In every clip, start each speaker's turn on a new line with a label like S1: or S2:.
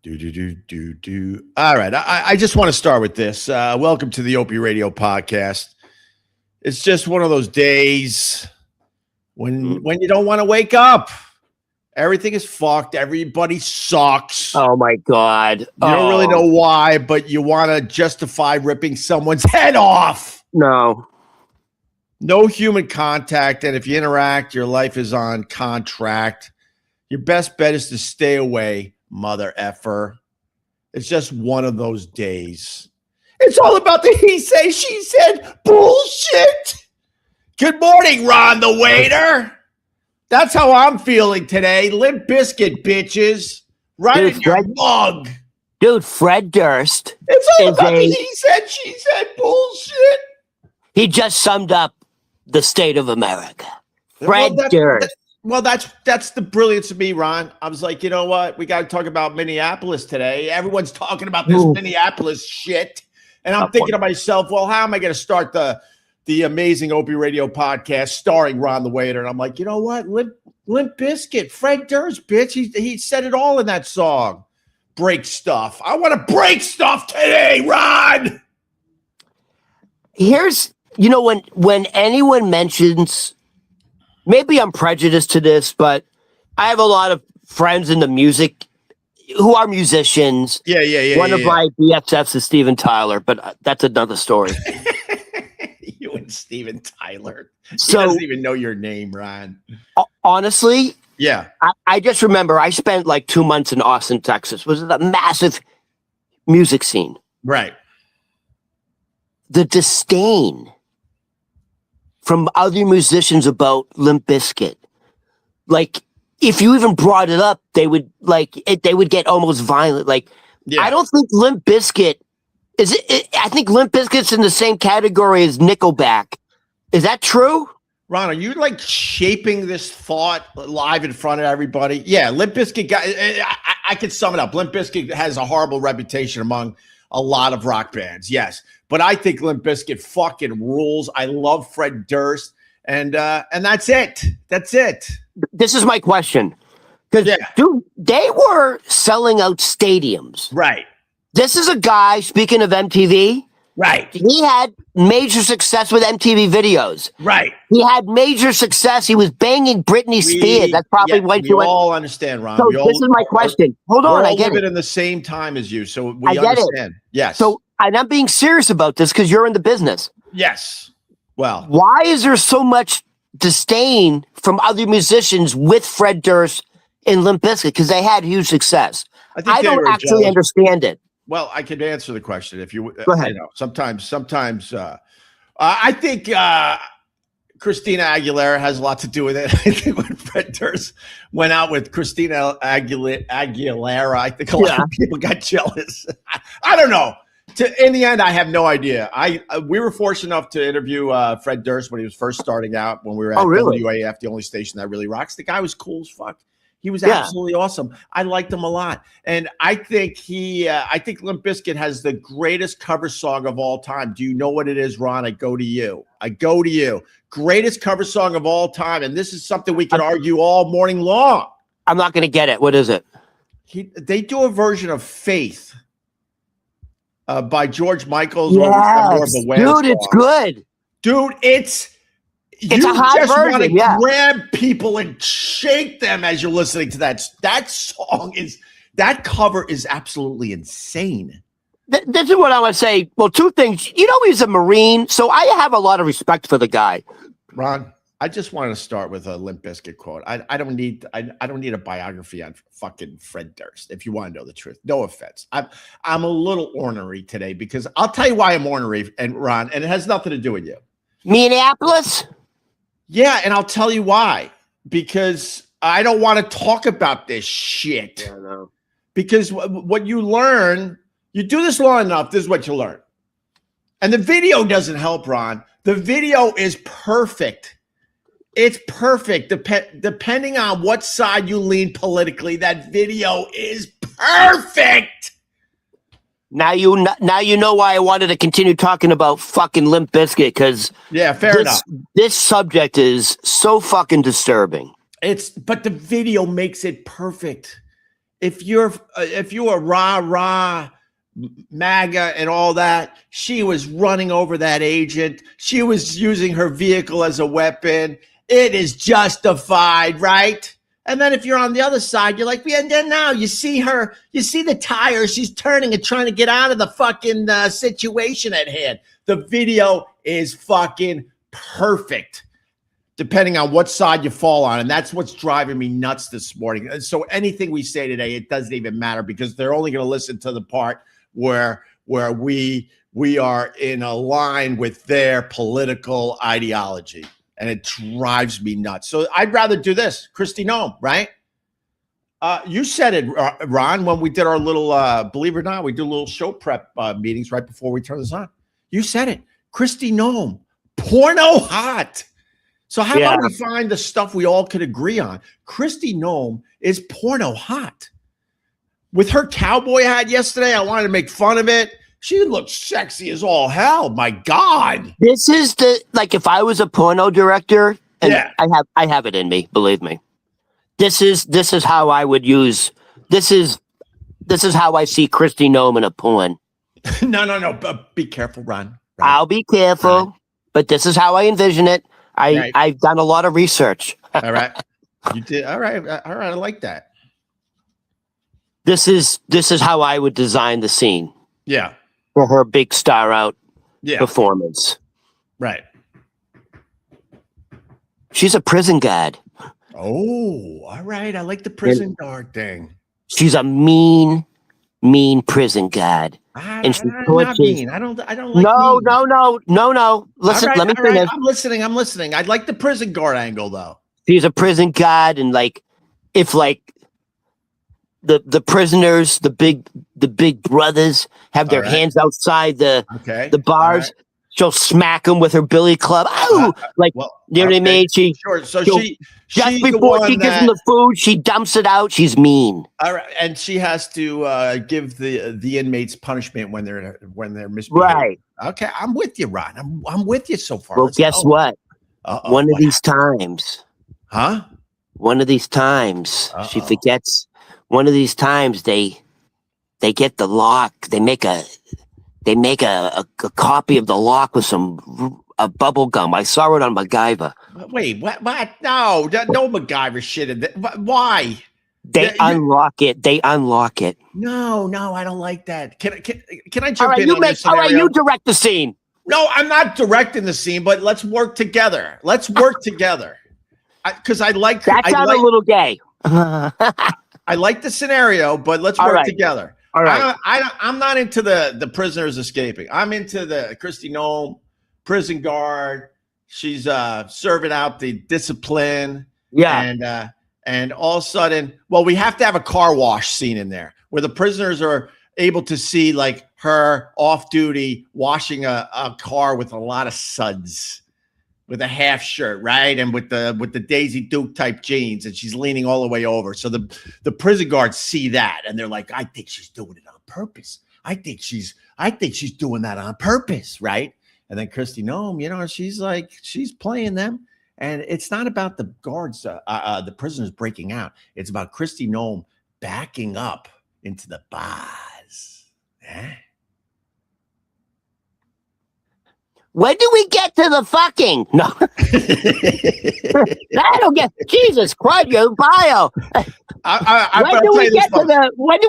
S1: Do. All right. I just want to start with this. Welcome to the Opie Radio podcast. It's just one of those days when you don't want to wake up. Everything is fucked. Everybody sucks.
S2: Oh, my God.
S1: You don't really know why, but you want to justify ripping someone's head off.
S2: No
S1: human contact. And if you interact, your life is on contract. Your best bet is to stay away, mother effer. It's just one of those days. It's all about the he say, she said bullshit. Good morning, Ron the waiter. That's how I'm feeling today. Limp Bizkit, bitches. Right in your mug.
S2: Dude, Fred Durst.
S1: It's all about the he said, she said bullshit.
S2: He just summed up the state of America. Fred Durst.
S1: That's the brilliance of me, Ron. I was like, you know what? We got to talk about Minneapolis today. Everyone's talking about this Minneapolis shit. And I'm thinking to myself, well, how am I going to start the amazing Opie Radio podcast starring Ron the Waiter? And I'm like, you know what? Limp Bizkit, Fred Durst, bitch. He said it all in that song. Break stuff. I want to break stuff today, Ron.
S2: Here's, when anyone mentions, maybe I'm prejudiced to this, but I have a lot of friends in the music who are musicians.
S1: Yeah.
S2: One of my BFFs is Steven Tyler, but that's another story.
S1: You and Steven Tyler.
S2: So,
S1: he doesn't even know your name, Ron.
S2: Honestly,
S1: yeah.
S2: I just remember I spent like 2 months in Austin, Texas. It was a massive music scene.
S1: Right.
S2: The disdain from other musicians about Limp Bizkit. Like, if you even brought it up, they would get almost violent. Like, I don't think Limp Bizkit I think Limp Bizkit's in the same category as Nickelback. Is that true?
S1: Ron, are you like shaping this thought live in front of everybody? Yeah, Limp Bizkit I could sum it up. Limp Bizkit has a horrible reputation among a lot of rock bands. Yes. But I think Limp Bizkit fucking rules. I love Fred Durst. And that's it. That's it.
S2: This is my question. Because, dude, they were selling out stadiums.
S1: Right.
S2: This is a guy, speaking of MTV.
S1: Right.
S2: He had major success with MTV videos.
S1: Right.
S2: He had major success. He was banging Britney Spears. That's probably what you
S1: all understand, Ron.
S2: So this is my question. Hold on, I get it.
S1: In the same time as you, so we
S2: understand.
S1: It. Yes.
S2: So, and I'm being serious about this because you're in the business.
S1: Yes. Well,
S2: why is there so much disdain from other musicians with Fred Durst and Limp Bizkit? Because they had huge success. I don't actually understand it.
S1: Well, I could answer the question if you
S2: go ahead.
S1: Sometimes I think Christina Aguilera has a lot to do with it. I think when Fred Durst went out with Christina Aguilera, I think a lot of people got jealous. I don't know. In the end, I have no idea. We were fortunate enough to interview Fred Durst when he was first starting out, when we were at WAF, the only station that really rocks. The guy was cool as fuck. He was absolutely awesome. I liked him a lot. And I think I think Limp Bizkit has the greatest cover song of all time. Do you know what it is, Ron? I go to you. Greatest cover song of all time. And this is something we can argue all morning long.
S2: I'm not going to get it. What is it?
S1: They do a version of Faith by George Michael's.
S2: Yes. Dude, it's good.
S1: Dude, it's a hot version. Grab people and shake them as you're listening to that. That cover is absolutely insane.
S2: This is what I want to say. Well, two things. He's a Marine, so I have a lot of respect for the guy.
S1: Ron, I just wanted to start with a Limp Bizkit quote. I don't need a biography on fucking Fred Durst, if you want to know the truth. No offense. I'm a little ornery today because I'll tell you why I'm ornery, and Ron, and it has nothing to do with you.
S2: Minneapolis?
S1: Yeah, and I'll tell you why. Because I don't want to talk about this shit.
S2: Yeah, no.
S1: Because what you learn, you do this long enough, this is what you learn. And the video doesn't help, Ron. The video is perfect. It's perfect. Depending on what side you lean politically, that video is perfect.
S2: Now you know why I wanted to continue talking about fucking Limp Bizkit, because
S1: fair enough.
S2: This subject is so fucking disturbing.
S1: But the video makes it perfect. if you were rah MAGA and all that, she was running over that agent. She was using her vehicle as a weapon. It is justified, right? And then if you're on the other side, you're like, yeah, and then now you see her, you see the tires, she's turning and trying to get out of the fucking situation at hand. The video is fucking perfect, depending on what side you fall on. And that's what's driving me nuts this morning. And so anything we say today, it doesn't even matter because they're only going to listen to the part where we are in a line with their political ideology. And it drives me nuts. So I'd rather do this. Kristi Noem, right? You said it, Ron, when we did our little, believe it or not, we do little show prep meetings right before we turn this on. You said it. Kristi Noem, porno hot. So how about we find the stuff we all could agree on? Kristi Noem is porno hot. With her cowboy hat yesterday, I wanted to make fun of it. She looked sexy as all hell. My God.
S2: This is like if I was a porno director, and I have it in me, believe me. This is how I would use this is how I see Kristi Noem in a porn.
S1: No. But be careful, Ron.
S2: I'll be careful, but this is how I envision it. I've done a lot of research.
S1: All right. You did all right. I like that.
S2: This is how I would design the scene.
S1: Yeah.
S2: For her big star out performance.
S1: Right.
S2: She's a prison guard.
S1: Oh, all right. I like the prison guard thing.
S2: She's a mean prison guard. And she
S1: not mean. I don't like
S2: No. Listen, let me finish.
S1: I'm listening. I'd like the prison guard angle though.
S2: She's a prison guard, and if the prisoners, the big brothers have their hands outside the bars. Right. She'll smack them with her billy club. Oh, you know what I mean?
S1: Sure. So
S2: just before she gives them the food, she dumps it out. She's mean.
S1: All right, and she has to give the inmates punishment when they're misbehaving.
S2: Right.
S1: Okay, I'm with you, Ron. I'm with you so far.
S2: Well, guess what? One of these times, she forgets. One of these times they get the lock. They make a copy of the lock with some bubble gum. I saw it on MacGyver.
S1: Wait, what? No MacGyver shit in that. Why?
S2: They unlock it.
S1: No, I don't like that. Can I jump
S2: all right,
S1: in on this scenario?
S2: All right, you direct the scene.
S1: No, I'm not directing the scene, but let's work together. Because I like
S2: that. Sounds a little gay.
S1: I like the scenario, but let's work together.
S2: All right.
S1: I'm not into the prisoners escaping. I'm into the Kristi Noem prison guard. She's serving out the discipline. Yeah. And all of a sudden, we have to have a car wash scene in there where the prisoners are able to see like her off duty washing a car with a lot of suds. With a half shirt, right, and with the Daisy Duke type jeans, and she's leaning all the way over. So the prison guards see that, and they're like, "I think she's doing it on purpose. I think she's doing that on purpose, right?" And then Kristi Noem, she's playing them, and it's not about the guards, the prisoners breaking out. It's about Kristi Noem backing up into the bars. Eh?
S2: When do we get to the fucking? No. I don't get. Jesus Christ, your bio. When do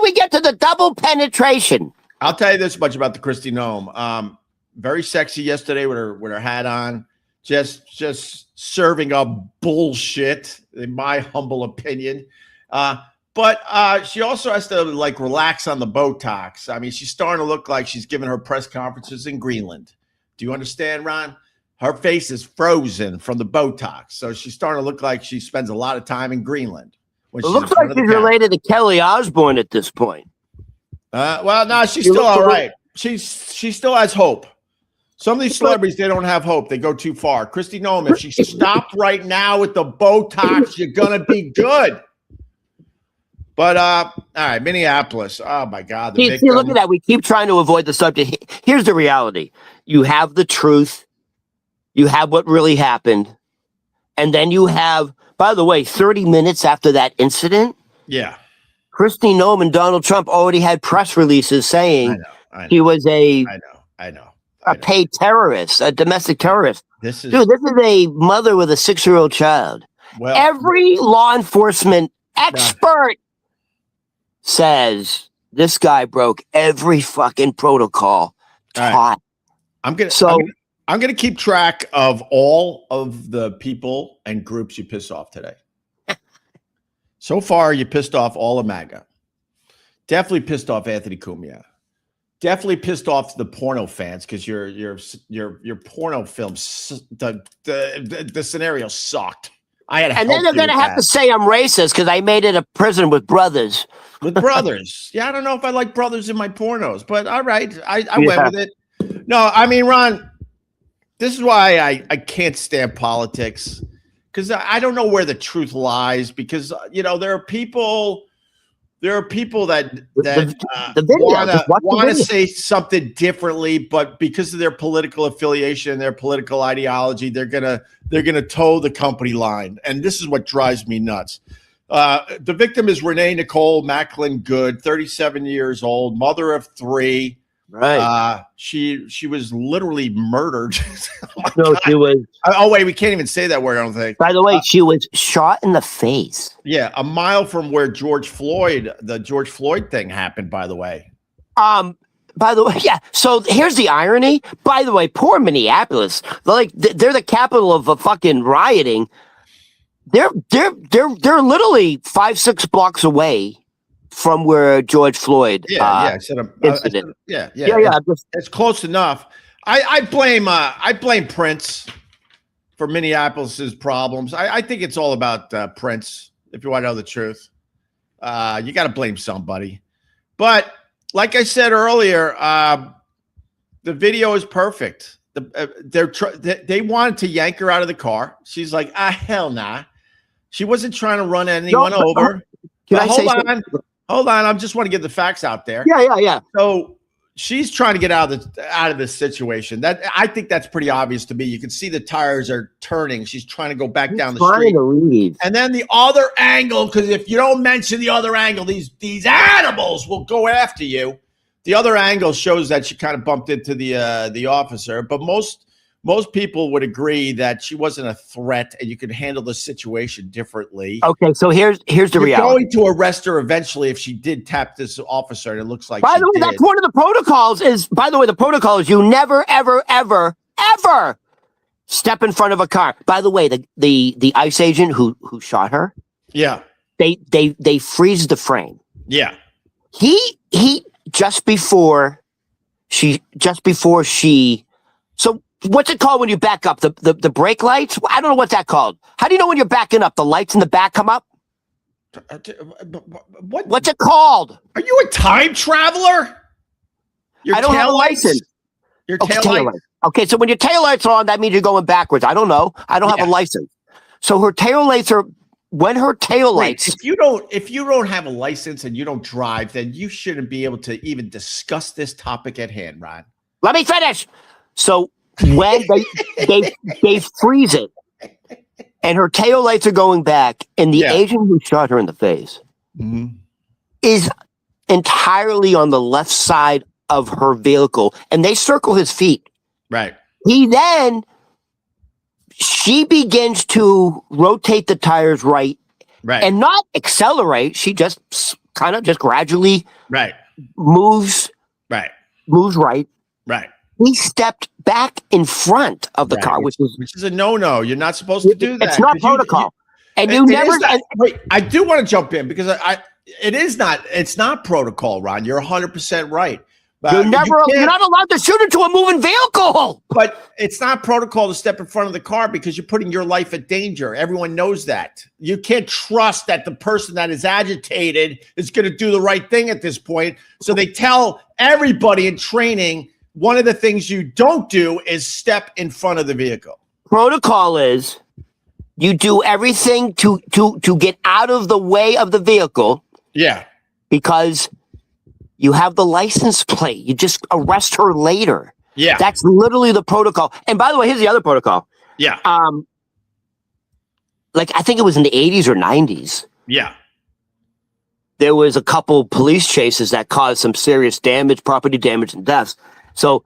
S2: we get to the double penetration?
S1: I'll tell you this much about the Kristi Noem. Very sexy yesterday with her hat on. Just serving up bullshit, in my humble opinion. But she also has to relax on the Botox. I mean, she's starting to look like she's giving her press conferences in Greenland. Do you understand, Ron? Her face is frozen from the Botox. So she's starting to look like she spends a lot of time in Greenland.
S2: It looks like she's related to Kelly Osbourne at this point.
S1: No, she's still all right. She still has hope. Some of these celebrities, they don't have hope. They go too far. Kristi Noem, if she stopped right now with the Botox, you're going to be good. But, all right, Minneapolis. Oh, my God.
S2: See, look at that. We keep trying to avoid the subject. Here's the reality. You have the truth. You have what really happened. And then you have, by the way, 30 minutes after that incident.
S1: Yeah.
S2: Christine Noem and Donald Trump already had press releases saying
S1: I know.
S2: he was a
S1: paid
S2: terrorist, a domestic terrorist.
S1: This is
S2: a mother with a 6-year-old child.
S1: well,
S2: Every law enforcement expert says this guy broke every fucking protocol taught.
S1: I'm gonna keep track of all of the people and groups you pissed off today. So far, you pissed off all of MAGA. Definitely pissed off Anthony Cumia. Definitely pissed off the porno fans because your porno films, the scenario sucked.
S2: And then they're gonna have to say I'm racist because I made it a prison with brothers.
S1: With brothers, yeah, I don't know if I like brothers in my pornos, but all right, I went with it. No, I mean, Ron, this is why I can't stand politics because I don't know where the truth lies because there are people that want to say something differently, but because of their political affiliation, their political ideology, they're gonna toe the company line, and this is what drives me nuts. The victim is Renee Nicole Macklin Good, 37 years old, mother of 3. Right. She was literally murdered.
S2: She was.
S1: Oh wait, we can't even say that word. I don't think.
S2: By the way, she was shot in the face.
S1: Yeah, a mile from where the George Floyd thing happened. By the way.
S2: By the way, yeah. So here's the irony. By the way, poor Minneapolis. They're the capital of fucking rioting. They're literally 5-6 blocks away from where George Floyd incident.
S1: It's close enough. I blame Prince for Minneapolis's problems. I think it's all about Prince. If you want to know the truth, you got to blame somebody. But like I said earlier, the video is perfect. They wanted to yank her out of the car. She's like, hell nah. She wasn't trying to run anyone over. Hold on. I just want to get the facts out there.
S2: Yeah.
S1: So she's trying to get out of this situation. That I think that's pretty obvious to me. You can see the tires are turning. She's trying to go back down the street. And then the other angle, because if you don't mention the other angle, these animals will go after you. The other angle shows that she kind of bumped into the officer, but most people would agree that she wasn't a threat and you could handle the situation differently.
S2: Okay, so here's the reality.
S1: You're going to arrest her eventually if she did tap this officer, and it looks like
S2: by the way, that's one of the protocols the protocol is you never, ever, ever, ever step in front of a car. By the way, the ICE agent who shot her, they freeze the frame.
S1: Yeah.
S2: He just before she so what's it called when you back up? The brake lights? I don't know what's that called. How do you know when you're backing up? The lights in the back come up? What's it called?
S1: Are you a time traveler?
S2: I don't have a license.
S1: Your tail lights.
S2: Okay, so when your tail lights are on, that means you're going backwards. I don't know. I don't have a license. So her tail lights are when her tail lights.
S1: If you don't have a license and you don't drive, then you shouldn't be able to even discuss this topic at hand, Ron.
S2: Let me finish. So when they freeze it and her tail lights are going back and the agent who shot her in the face is entirely on the left side of her vehicle and they circle his feet.
S1: Right.
S2: She begins to rotate the tires right and not accelerate. She just kind of just gradually moves right.
S1: Right.
S2: He stepped back in front of the car, which
S1: is a no-no. You're not supposed to do that.
S2: It's not protocol.
S1: Wait, I do want to jump in because it's not protocol, Ron. You're 100% right.
S2: You're not allowed to shoot into a moving vehicle.
S1: But it's not protocol to step in front of the car because you're putting your life at danger. Everyone knows that. You can't trust that the person that is agitated is going to do the right thing at this point. So they tell everybody in training, one of the things you don't do is step in front of the vehicle.
S2: Protocol is you do everything to get out of the way of the vehicle.
S1: Yeah.
S2: Because you have the license plate. You just arrest her later.
S1: Yeah.
S2: That's literally the protocol. And by the way, here's the other protocol.
S1: Yeah.
S2: I think it was in the 80s or 90s.
S1: Yeah.
S2: there was a couple police chases that caused some serious damage, property damage, and deaths. So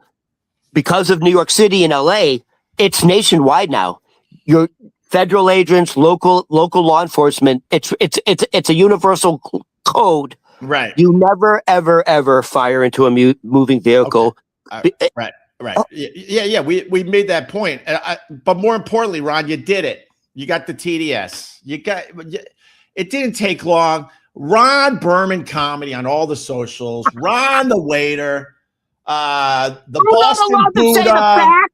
S2: because of New York City and LA, it's nationwide now. Your federal agents, local law enforcement, it's a universal code.
S1: Right.
S2: You never, ever, ever fire into a moving vehicle.
S1: Okay. Right. Oh. Yeah. We made that point. But more importantly, Ron, you did it. You got the TDS. It didn't take long. Ron Berman comedy on all the socials. Ron the waiter. The Boston Buddha.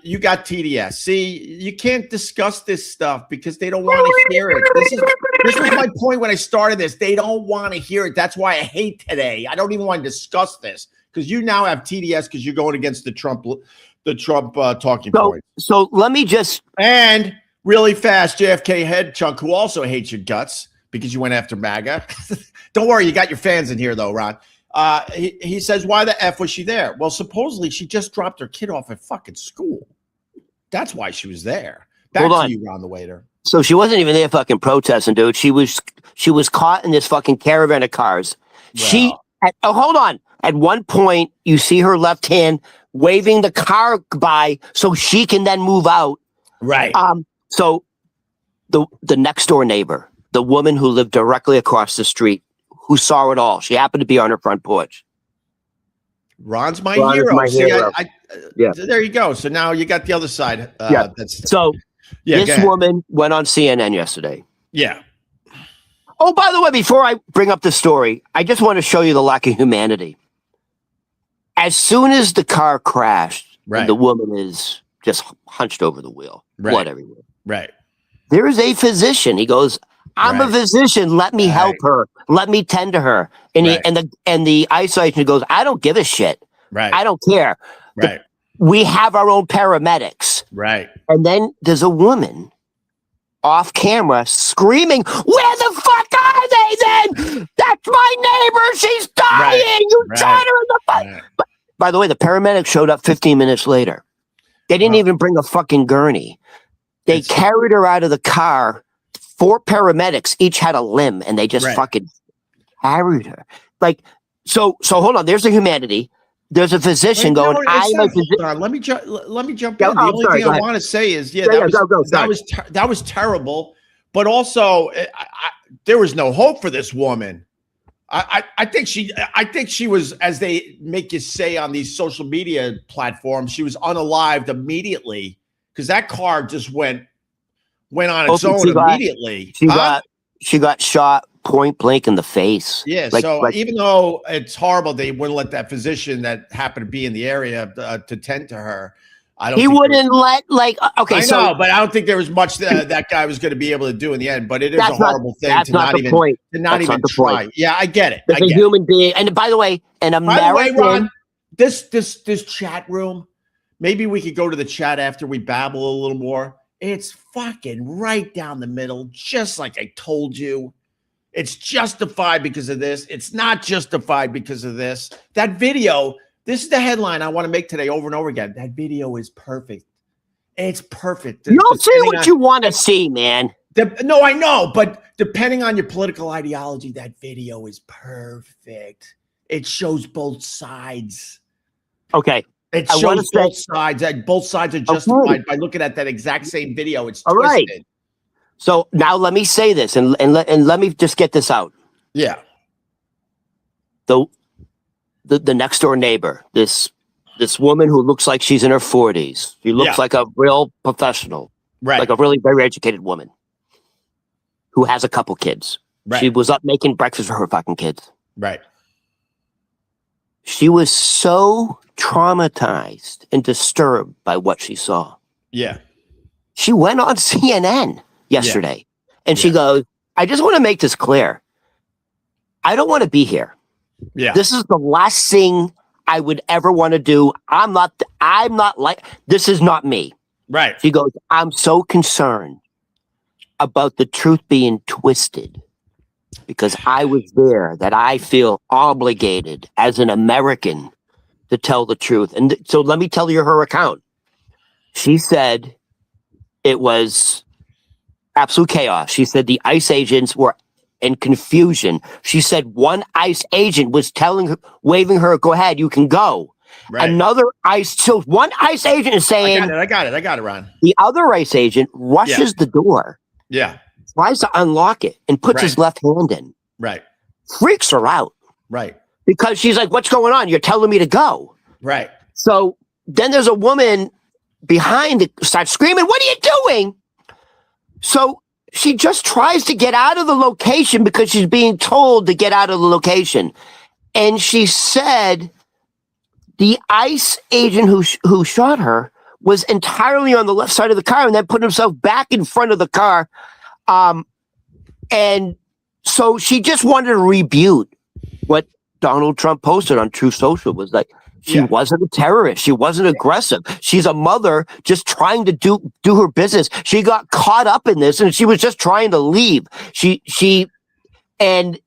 S1: You got TDS. See, you can't discuss this stuff because they don't want to hear it. This was my point when I started this. They don't want to hear it. That's why I hate today. I don't even want to discuss this because you now have TDS because you're going against the Trump talking points.
S2: So let me just
S1: and really fast, JFK head chunk, who also hates your guts because you went after MAGA. Don't worry, you got your fans in here though, Ron. He says, why the F was she there? Well, supposedly she just dropped her kid off at fucking school. That's why she was there. Back to you, Ron the waiter.
S2: So she wasn't even there fucking protesting, dude. She was caught in this fucking caravan of cars. Well. Hold on. At one point, you see her left hand waving the car by so she can then move out.
S1: Right.
S2: So the next door neighbor, the woman who lived directly across the street, who saw it all. She happened to be on her front porch.
S1: Ron's my hero. There you go. So now you got the other side. This woman went on CNN yesterday. Yeah.
S2: Oh, by the way, before I bring up the story, I just want to show you the lack of humanity. As soon as the car crashed, and the woman is just hunched over the wheel, blood everywhere.
S1: Right.
S2: There is a physician. He goes, I'm a physician. Let me help her. Let me tend to her. And the ICE agent goes, I don't give a shit.
S1: Right.
S2: I don't care.
S1: Right.
S2: We have our own paramedics.
S1: Right.
S2: And then there's a woman off camera screaming, where the fuck are they then? That's my neighbor. She's dying. You shot her in the butt. Right. By the way, the paramedics showed up 15 minutes later. They didn't even bring a fucking gurney. They carried her out of the car. 4 paramedics each had a limb, and they just fucking carried her. Like, so hold on. There's the humanity. There's a physician going. I'm a physician.
S1: Let me jump in. The only thing I want to say is, that was terrible. But also, there was no hope for this woman. I think she was, as they make you say on these social media platforms, she was unalived immediately because that car just went on its own immediately.
S2: She got shot point blank in the face.
S1: Yeah. Even though it's horrible, they wouldn't let that physician that happened to be in the area to tend to her.
S2: He wouldn't let okay.
S1: I know, but I don't think there was much that guy was going to be able to do in the end. But it is a horrible thing to not even try. Yeah, I get it.
S2: As a human being, and by the way, an American.
S1: Ron, this chat room. Maybe we could go to the chat after we babble a little more. It's fucking right down the middle, just like I told you. It's justified because of this. It's not justified because of this. That video, this is the headline I want to make today over and over again. That video is perfect. It's perfect.
S2: You'll see what you want to see, man.
S1: No, I know, but depending on your political ideology, that video is perfect. It shows both sides.
S2: Okay.
S1: It shows both sides. Both sides are justified by looking at that exact same video. It's twisted. All right.
S2: So now let me say this, and let me just get this out.
S1: Yeah.
S2: The next door neighbor, this woman who looks like she's in her 40s. She looks like a real professional, like a really very educated woman who has a couple kids. Right. She was up making breakfast for her fucking kids.
S1: Right.
S2: She was so traumatized and disturbed by what she saw.
S1: Yeah.
S2: She went on CNN yesterday and she goes, I just want to make this clear. I don't want to be here.
S1: Yeah.
S2: This is the last thing I would ever want to do. I'm not like, this is not me.
S1: Right.
S2: She goes, I'm so concerned about the truth being twisted because I was there, that I feel obligated as an American to tell the truth. And so let me tell you her account. She said it was absolute chaos. She said the ICE agents were and confusion. She said one ICE agent was waving her, go ahead, you can go.
S1: Right.
S2: One ICE agent is saying,
S1: I got it, Ron.
S2: The other ICE agent rushes the door, tries to unlock it, and puts his left hand in.
S1: Right.
S2: Freaks her out.
S1: Right.
S2: Because she's like, what's going on? You're telling me to go.
S1: Right.
S2: So then there's a woman behind that starts screaming, what are you doing? So she just tries to get out of the location because she's being told to get out of the location. And she said the ICE agent who shot her was entirely on the left side of the car and then put himself back in front of the car. And so she just wanted to rebuke what Donald Trump posted on Truth Social. Was like, she wasn't a terrorist. She wasn't aggressive. She's a mother just trying to do her business. She got caught up in this and she was just trying to leave. And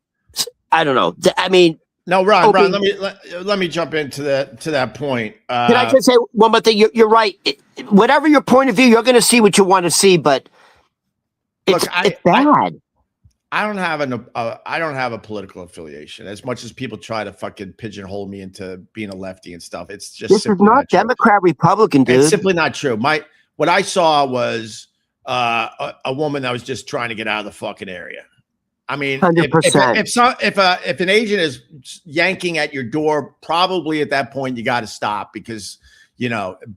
S2: I don't know. I mean,
S1: no, Ron, let me jump into that point.
S2: Can I just say one more thing? You're right. Whatever your point of view, you're going to see what you want to see, but it's bad.
S1: I don't have a political affiliation. As much as people try to fucking pigeonhole me into being a lefty and stuff, it's just
S2: this is not Democrat, Republican, dude.
S1: It's simply not true. What I saw was a woman that was just trying to get out of the fucking area. I mean,
S2: 100%.
S1: If an agent is yanking at your door, probably at that point you got to stop because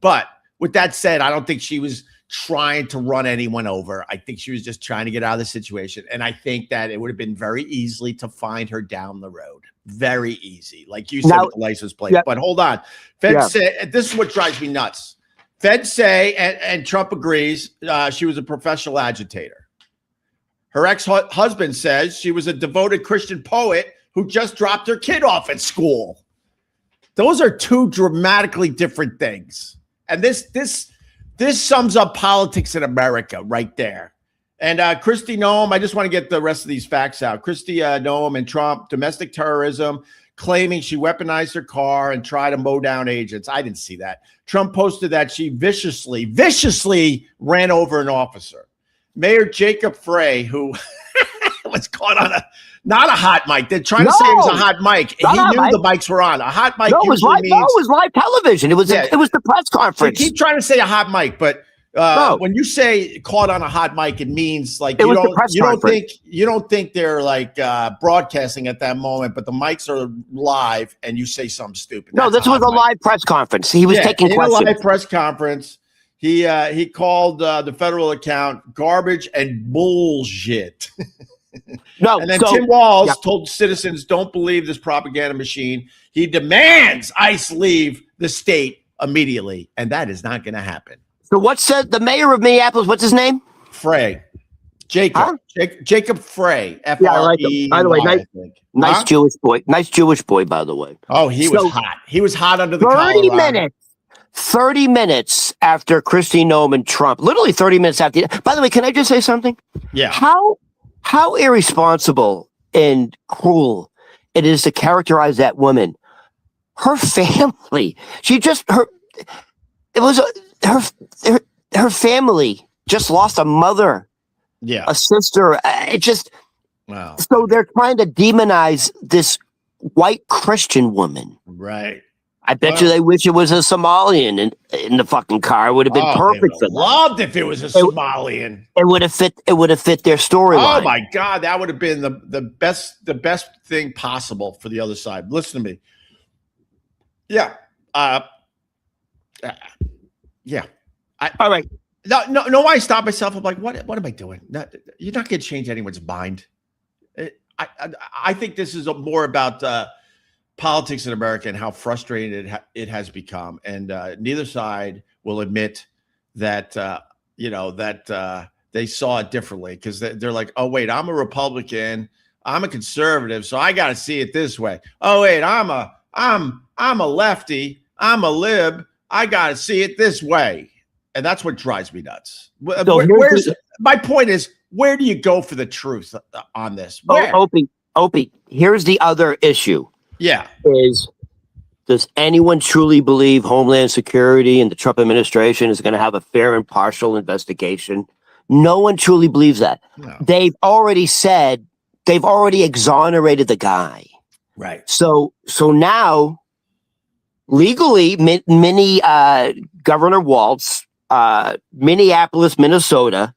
S1: But with that said, I don't think she was trying to run anyone over. I think she was just trying to get out of the situation. And I think that it would have been very easily to find her down the road. Very easy. Like you said, with the license plate. But hold on. Feds say, this is what drives me nuts. Feds say, and Trump agrees, she was a professional agitator. Her ex-husband says she was a devoted Christian poet who just dropped her kid off at school. Those are two dramatically different things. And this sums up politics in America right there. And Kristi Noem, I just want to get the rest of these facts out. Kristi Noem and Trump, domestic terrorism, claiming she weaponized her car and tried to mow down agents. I didn't see that. Trump posted that she viciously ran over an officer. Mayor Jacob Frey, who was caught on not a hot mic. They're trying to say it was a hot mic. He knew the mics were on. A hot mic
S2: it was live television. It was the press conference.
S1: So keep trying to say a hot mic, but when you say caught on a hot mic, it means like you don't think they're like broadcasting at that moment, but the mics are live and you say something stupid.
S2: No, this was a live press conference. He was taking questions.
S1: In a live press conference. He called the federal account garbage and bullshit.
S2: No,
S1: and then Tim Walz told citizens, don't believe this propaganda machine. He demands ICE leave the state immediately, and that is not going to happen.
S2: So what's the mayor of Minneapolis? What's his name?
S1: Frey. Jacob Frey. F-R-E-Y.
S2: Yeah, I like him. By the way, nice Jewish boy. Nice Jewish boy, by the way.
S1: Oh, he was hot. He was hot under the collar.
S2: 30 minutes after Kristi Noem and Trump, literally 30 minutes after. By the way, can I just say something?
S1: Yeah.
S2: How irresponsible and cruel it is to characterize that woman. Her family. Her family just lost a mother, a sister.
S1: Wow.
S2: So they're trying to demonize this white Christian woman.
S1: Right.
S2: I bet you they wish it was a Somalian in the fucking car. It would have been perfect for them.
S1: Loved if it was a Somalian.
S2: It would have fit their storyline.
S1: Oh my God, that would have been the best thing possible for the other side. Listen to me. Yeah. Yeah.
S2: All right.
S1: No, I stop myself. I'm like, what am I doing? You're not going to change anyone's mind. I think this is more about politics in America and how frustrated it has become. And neither side will admit that, they saw it differently because they're like, oh, wait, I'm a Republican. I'm a conservative. So I got to see it this way. Oh, wait, I'm a lefty. I'm a lib. I got to see it this way. And that's what drives me nuts. My point is, where do you go for the truth on this?
S2: Opie, here's the other issue.
S1: Yeah.
S2: Does anyone truly believe Homeland Security and the Trump administration is going to have a fair and partial investigation? No one truly believes that. No. They've already said they've already exonerated the guy.
S1: Right.
S2: So now, legally, Governor Walz, Minneapolis, Minnesota,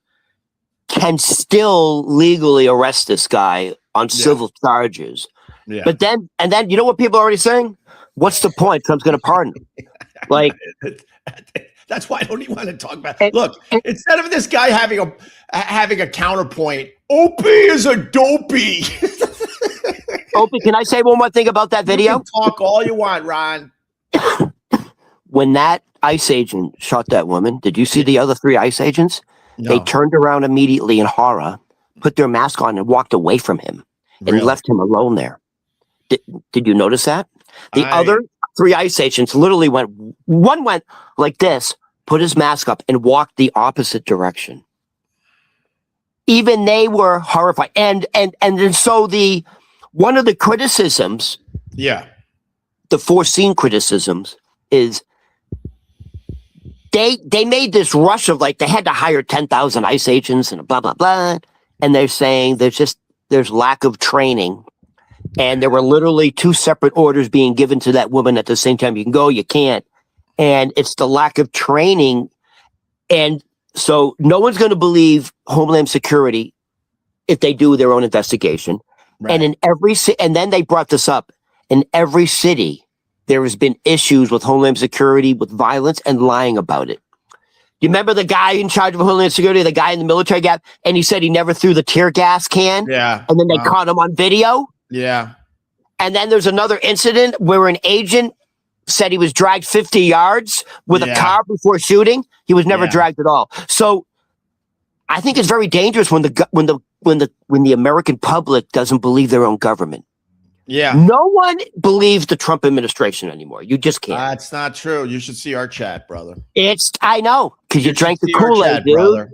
S2: can still legally arrest this guy on civil charges.
S1: Yeah.
S2: But then you know what people are already saying? What's the point? Trump's going to pardon him. Like,
S1: that's why I don't even want to talk about it. Look, instead of this guy having a counterpoint, Opie is a dopey.
S2: Opie, can I say one more thing about that video?
S1: You can talk all you want, Ron.
S2: When that ICE agent shot that woman, did you see the other 3 ICE agents?
S1: No.
S2: They turned around immediately in horror, put their mask on, and walked away from him and left him alone there. Did you notice that? The other 3 ICE agents literally one went like this, put his mask up, and walked the opposite direction. Even they were horrified. And so one of the criticisms, the foreseen criticisms, is they made this rush of like they had to hire 10,000 ICE agents and blah blah blah, and they're saying there's lack of training, and there were literally 2 separate orders being given to that woman at the same time. You can go, you can't, and it's the lack of training, and so no one's going to believe Homeland Security if they do their own investigation. Right. And in every and then they brought this up in every city. There has been issues with Homeland Security, with violence, and lying about it. You remember the guy in charge of Homeland Security, the guy in the military gap, and he said he never threw the tear gas can?
S1: Yeah.
S2: And then they caught him on video?
S1: Yeah.
S2: And then there's another incident where an agent said he was dragged 50 yards with a car before shooting. He was never dragged at all. So I think it's very dangerous when the American public doesn't believe their own government.
S1: Yeah.
S2: No one believes the Trump administration anymore. You just can't.
S1: That's not true. You should see our chat, brother.
S2: I know, because you drank the Kool-Aid, dude. Brother.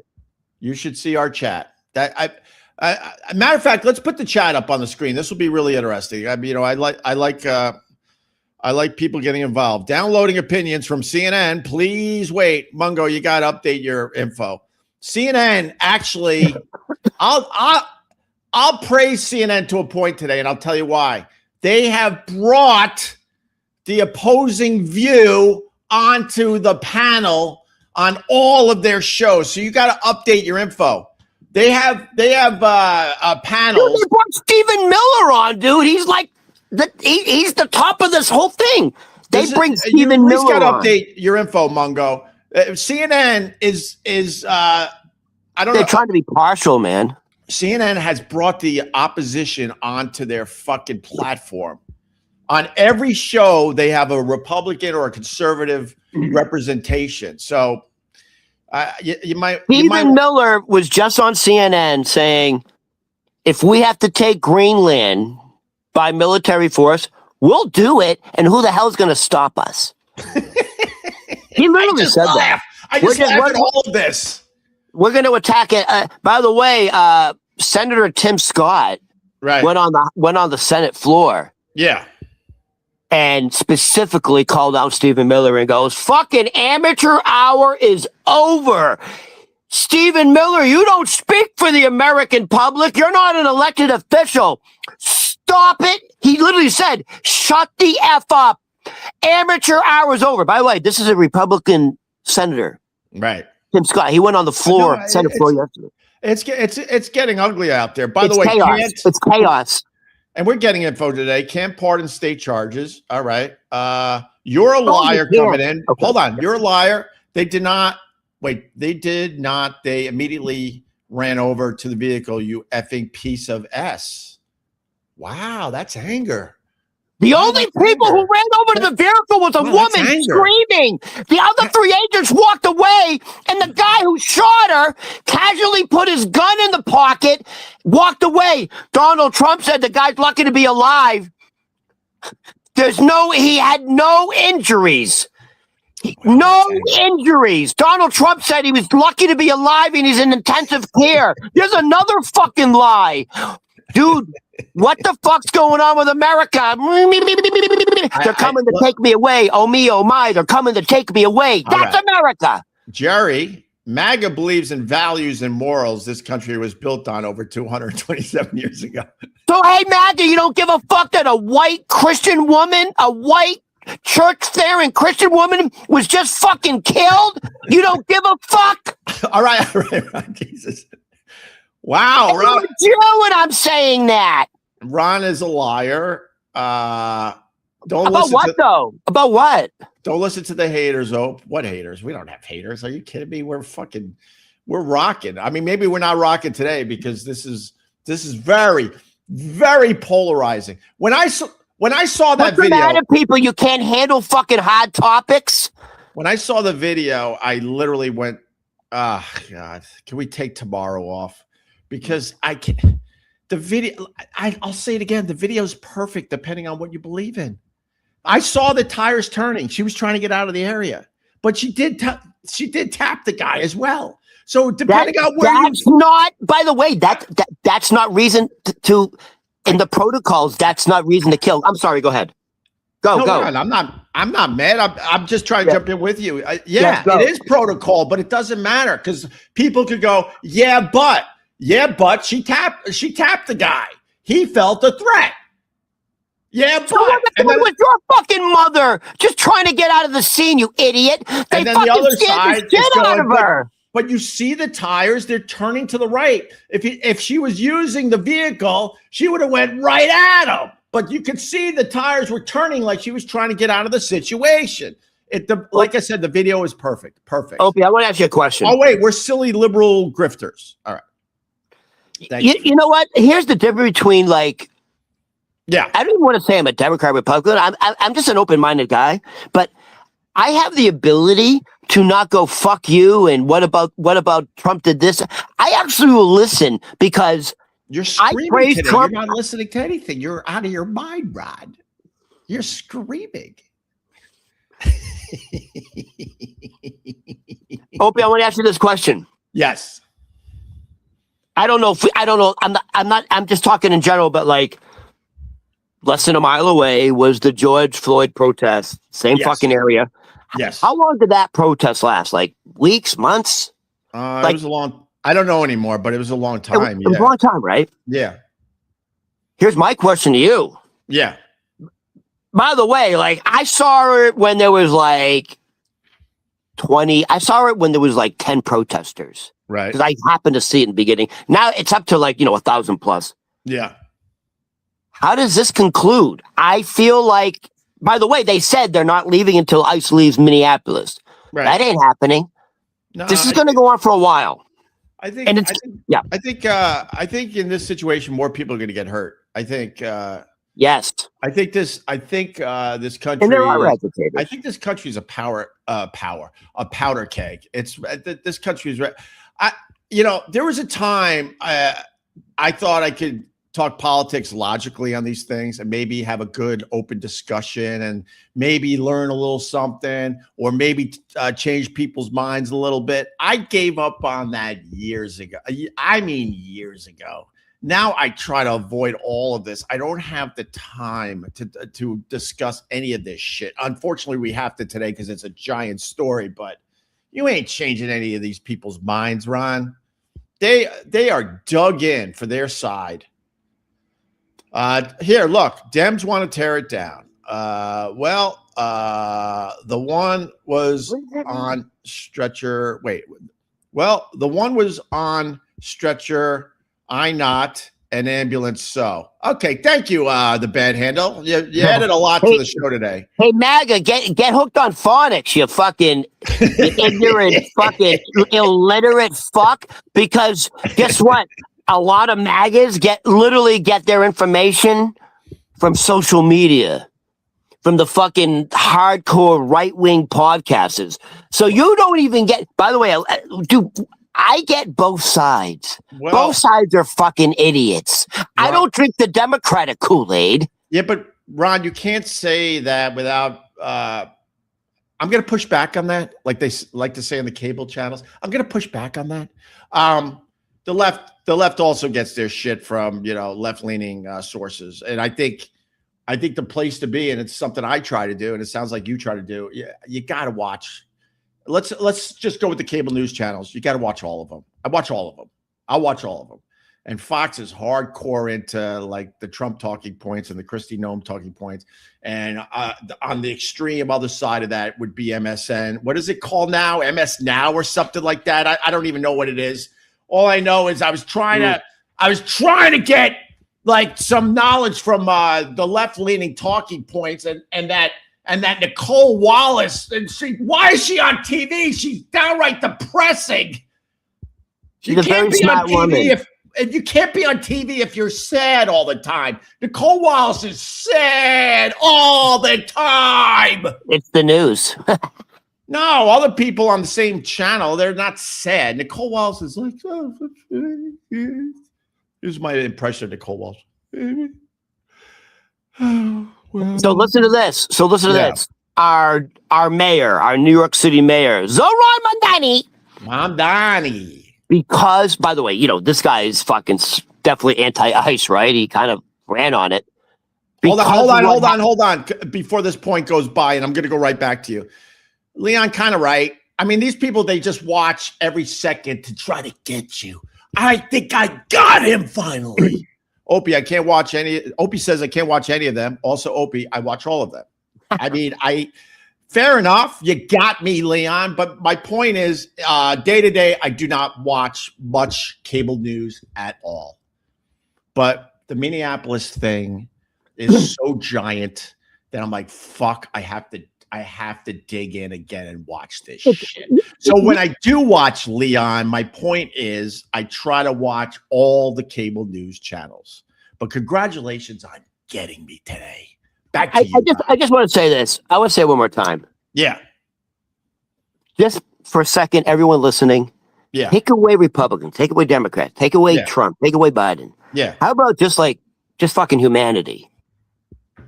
S1: You should see our chat. Matter of fact, let's put the chat up on the screen. This will be really interesting. I mean, I like people getting involved. Downloading opinions from CNN. Please wait, Mungo. You got to update your info. CNN actually, I'll praise CNN to a point today, and I'll tell you why. They have brought the opposing view onto the panel on all of their shows. So you got to update your info. They have panels.
S2: Dude, they brought Stephen Miller on, dude. He's like he's the top of this whole thing. They bring Stephen Miller on.
S1: You got to update your info, Mungo. CNN is I don't know.
S2: They're trying to be partial, man.
S1: CNN has brought the opposition onto their fucking platform. On every show, they have a Republican or a conservative representation. So you might.
S2: Stephen Miller was just on CNN saying, if we have to take Greenland by military force, we'll do it. And who the hell is going to stop us? He literally said that.
S1: I just laugh at all of this.
S2: We're going to attack it. By the way, Senator Tim Scott went on the Senate floor.
S1: Yeah.
S2: And specifically called out Stephen Miller and goes, fucking amateur hour is over. Stephen Miller, you don't speak for the American public. You're not an elected official. Stop it. He literally said, shut the F up. Amateur hour is over. By the way, this is a Republican senator.
S1: Right.
S2: Tim Scott. He went on the floor, Senate floor yesterday.
S1: It's getting ugly out there. By the way,
S2: it's chaos.
S1: And we're getting info today. Can't pardon state charges. All right. You're a liar coming in. Okay. Hold on. You're a liar. They did not. Wait, they did not. They immediately ran over to the vehicle. You effing piece of S. Wow, that's anger.
S2: The only people who ran over to the vehicle was a woman screaming. The other 3 agents walked away, and the guy who shot her casually put his gun in the pocket, walked away. Donald Trump said the guy's lucky to be alive. He had no injuries. No injuries. Donald Trump said he was lucky to be alive and he's in intensive care. There's another fucking lie. Dude, what the fuck's going on with America? They're coming to take me away. Oh me, oh my, they're coming to take me away. That's America.
S1: Jerry MAGA believes in values and morals this country was built on over 227 years ago.
S2: So, hey, MAGA, you don't give a fuck that a white Christian woman, a white church-faring Christian woman was just fucking killed? You don't give a fuck?
S1: All right, Ron, Jesus. Wow,
S2: Hey,
S1: Ron.
S2: you when I'm saying that.
S1: Ron is a liar. Don't
S2: About
S1: listen
S2: what, though? About what?
S1: Don't listen to the haters. Oh, what haters? We don't have haters. Are you kidding me? We're rocking. I mean, maybe we're not rocking today because this is very, very polarizing. When I saw that video,
S2: matter, people? You can't handle fucking hard topics.
S1: When I saw the video, I literally went, "Ah, oh, God, can we take tomorrow off?" Because I can. The video, I'll say it again. The video is perfect, depending on what you believe in. I saw the tires turning. She was trying to get out of the area, but she did tap the guy as well. So depending on where
S2: that's not. By the way, that's not reason to in the protocols. That's not reason to kill. I'm sorry. Go ahead. Go.
S1: Ron, I'm not mad. I'm just trying to jump in with you. It is protocol, but it doesn't matter because people could go, yeah, but she tapped the guy. He felt a threat. Yeah, but
S2: and then was your fucking mother just trying to get out of the scene, you idiot. They
S1: and then
S2: fucking
S1: the other side
S2: shit out of her.
S1: But you see the tires, they're turning to the right. If she was using the vehicle, she would have went right at him. But you could see the tires were turning like she was trying to get out of the situation. Like I said, the video is perfect. Perfect.
S2: Opie, I want to ask you a question.
S1: Oh, wait, we're silly liberal grifters. All right.
S2: You know what? Here's the difference between
S1: yeah.
S2: I don't even want to say I'm a Democrat, Republican. I'm just an open-minded guy, but I have the ability to not go fuck you and what about Trump did this. I actually will listen because
S1: you're screaming
S2: I
S1: today.
S2: Trump.
S1: You're not listening to anything. You're out of your mind, Rod. You're screaming.
S2: Opie, I want to ask you this question.
S1: Yes.
S2: I don't know. I'm just talking in general, but less than a mile away was the George Floyd protest. Same fucking area.
S1: Yes.
S2: How long did that protest last? Weeks, months?
S1: It was a long. I don't know anymore, but it was a long time.
S2: It was a long time, right?
S1: Yeah.
S2: Here's my question to you.
S1: Yeah.
S2: By the way, I saw it when there was 20. I saw it when there was 10 protesters.
S1: Right.
S2: Because I happened to see it in the beginning. Now it's up to 1,000 plus.
S1: Yeah.
S2: How does this conclude? I feel by the way, they said they're not leaving until ICE leaves Minneapolis.
S1: Right.
S2: That ain't happening.
S1: No,
S2: this is going to go on for a while.
S1: I think in this situation, more people are going to get hurt. I think.
S2: Yes.
S1: I think this country.
S2: And there are agitators.
S1: I think this country is a powder keg. It's this country is. There was a time I thought I could talk politics logically on these things and maybe have a good open discussion and maybe learn a little something or maybe change people's minds a little bit. I gave up on that years ago. I mean, years ago. Now I try to avoid all of this. I don't have the time to discuss any of this shit. Unfortunately, we have to today because it's a giant story, but you ain't changing any of these people's minds, Ron. They are dug in for their side. Here, look, Dems want to tear it down. The one was on stretcher. The one was on stretcher. I not an ambulance. So, okay. Thank you. The bad handle. You added a lot to the show today.
S2: Hey, MAGA, get hooked on phonics, you fucking ignorant, fucking illiterate fuck. Because guess what? A lot of MAGAs literally get their information from social media, from the fucking hardcore right-wing podcasters. So you don't even get, by the way, I get both sides. Both sides are fucking idiots. Ron, I don't drink the Democratic Kool-Aid.
S1: Yeah, but Ron, you can't say that without, I'm going to push back on that. Like they like to say on the cable channels. I'm going to push back on that. The left also gets their shit from, left-leaning sources. And I think the place to be, and it's something I try to do, and it sounds like you try to do, you got to watch. let's just go with the cable news channels. You got to watch all of them. I watch all of them. I'll watch all of them. And Fox is hardcore into like the Trump talking points and the Kristi Noem talking points. And on the extreme other side of that would be MSN. What is it called now? MS Now or something like that. I don't even know what it is. All I know is I was trying to get like some knowledge from the left-leaning talking points and that Nicole Wallace. And why is she on TV? She's downright depressing.
S2: She's a very smart woman.
S1: And you can't be on TV if you're sad all the time. Nicole Wallace is sad all the time.
S2: It's the news.
S1: No, other people on the same channel, they're not sad. Nicole Wallace is like, oh, here's my impression of Nicole Wallace. Oh, well.
S2: So listen to this. This. Our mayor, our New York City mayor, Zoran
S1: Mamdani.
S2: Because, by the way, this guy is fucking definitely anti-ICE, right? He kind of ran on it.
S1: Hold on. Before this point goes by, and I'm going to go right back to you. Leon, kind of right. I mean, these people, they just watch every second to try to get you. I think I got him finally. Opie, I can't watch any. Opie says I can't watch any of them. Also, Opie, I watch all of them. I mean, fair enough. You got me, Leon. But my point is, day to day, I do not watch much cable news at all. But the Minneapolis thing is so giant that I'm like, fuck, I have to dig in again and watch this shit. So when I do watch Leon, my point is I try to watch all the cable news channels. But congratulations on getting me today. Back to you.
S2: I just want to say this. I want to say it one more time.
S1: Yeah.
S2: Just for a second, everyone listening.
S1: Yeah.
S2: Take away Republicans. Take away Democrats. Take away Trump. Take away Biden.
S1: Yeah.
S2: How about just fucking humanity?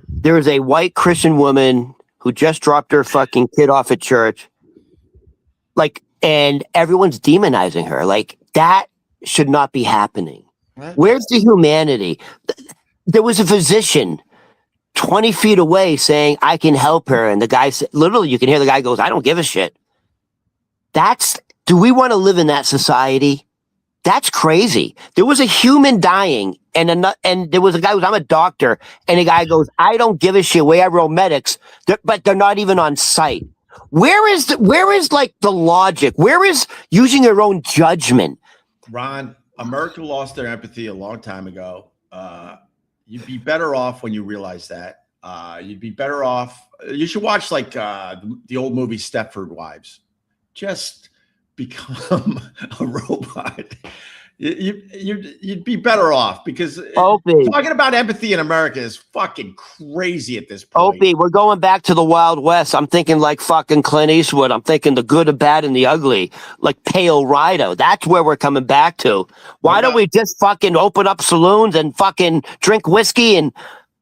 S2: There is a white Christian woman who just dropped her fucking kid off at church. And everyone's demonizing her. That should not be happening. What? Where's the humanity? There was a physician 20 feet away saying, I can help her. And the guy said, literally, you can hear the guy goes, I don't give a shit. Do we want to live in that society? That's crazy. There was a human dying and there was a guy who goes, I'm a doctor. And the guy goes, I don't give a shit. We have real medics, but they're not even on site. Where is the logic? Where is using your own judgment?
S1: Ron, America lost their empathy a long time ago. You'd be better off when you realize that. You'd be better off. You should watch the old movie Stepford Wives. Just become a robot. You'd be better off because talking about empathy in America is fucking crazy at this point.
S2: Opie, we're going back to the Wild West. I'm thinking like fucking Clint Eastwood. I'm thinking the good, the bad, and the ugly. Like Pale Rider. That's where we're coming back to. Why don't we just fucking open up saloons and fucking drink whiskey and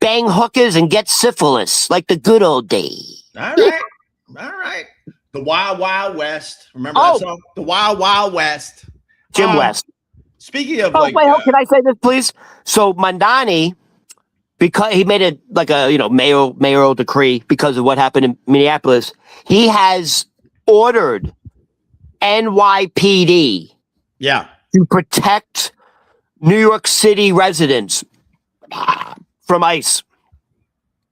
S2: bang hookers and get syphilis like the good old days?
S1: All right. The Wild Wild West. Remember that song? The Wild Wild West.
S2: Jim West.
S1: Speaking of
S2: can I say this, please? So Mamdani, because he made it mayoral decree because of what happened in Minneapolis, he has ordered NYPD to protect New York City residents from ICE.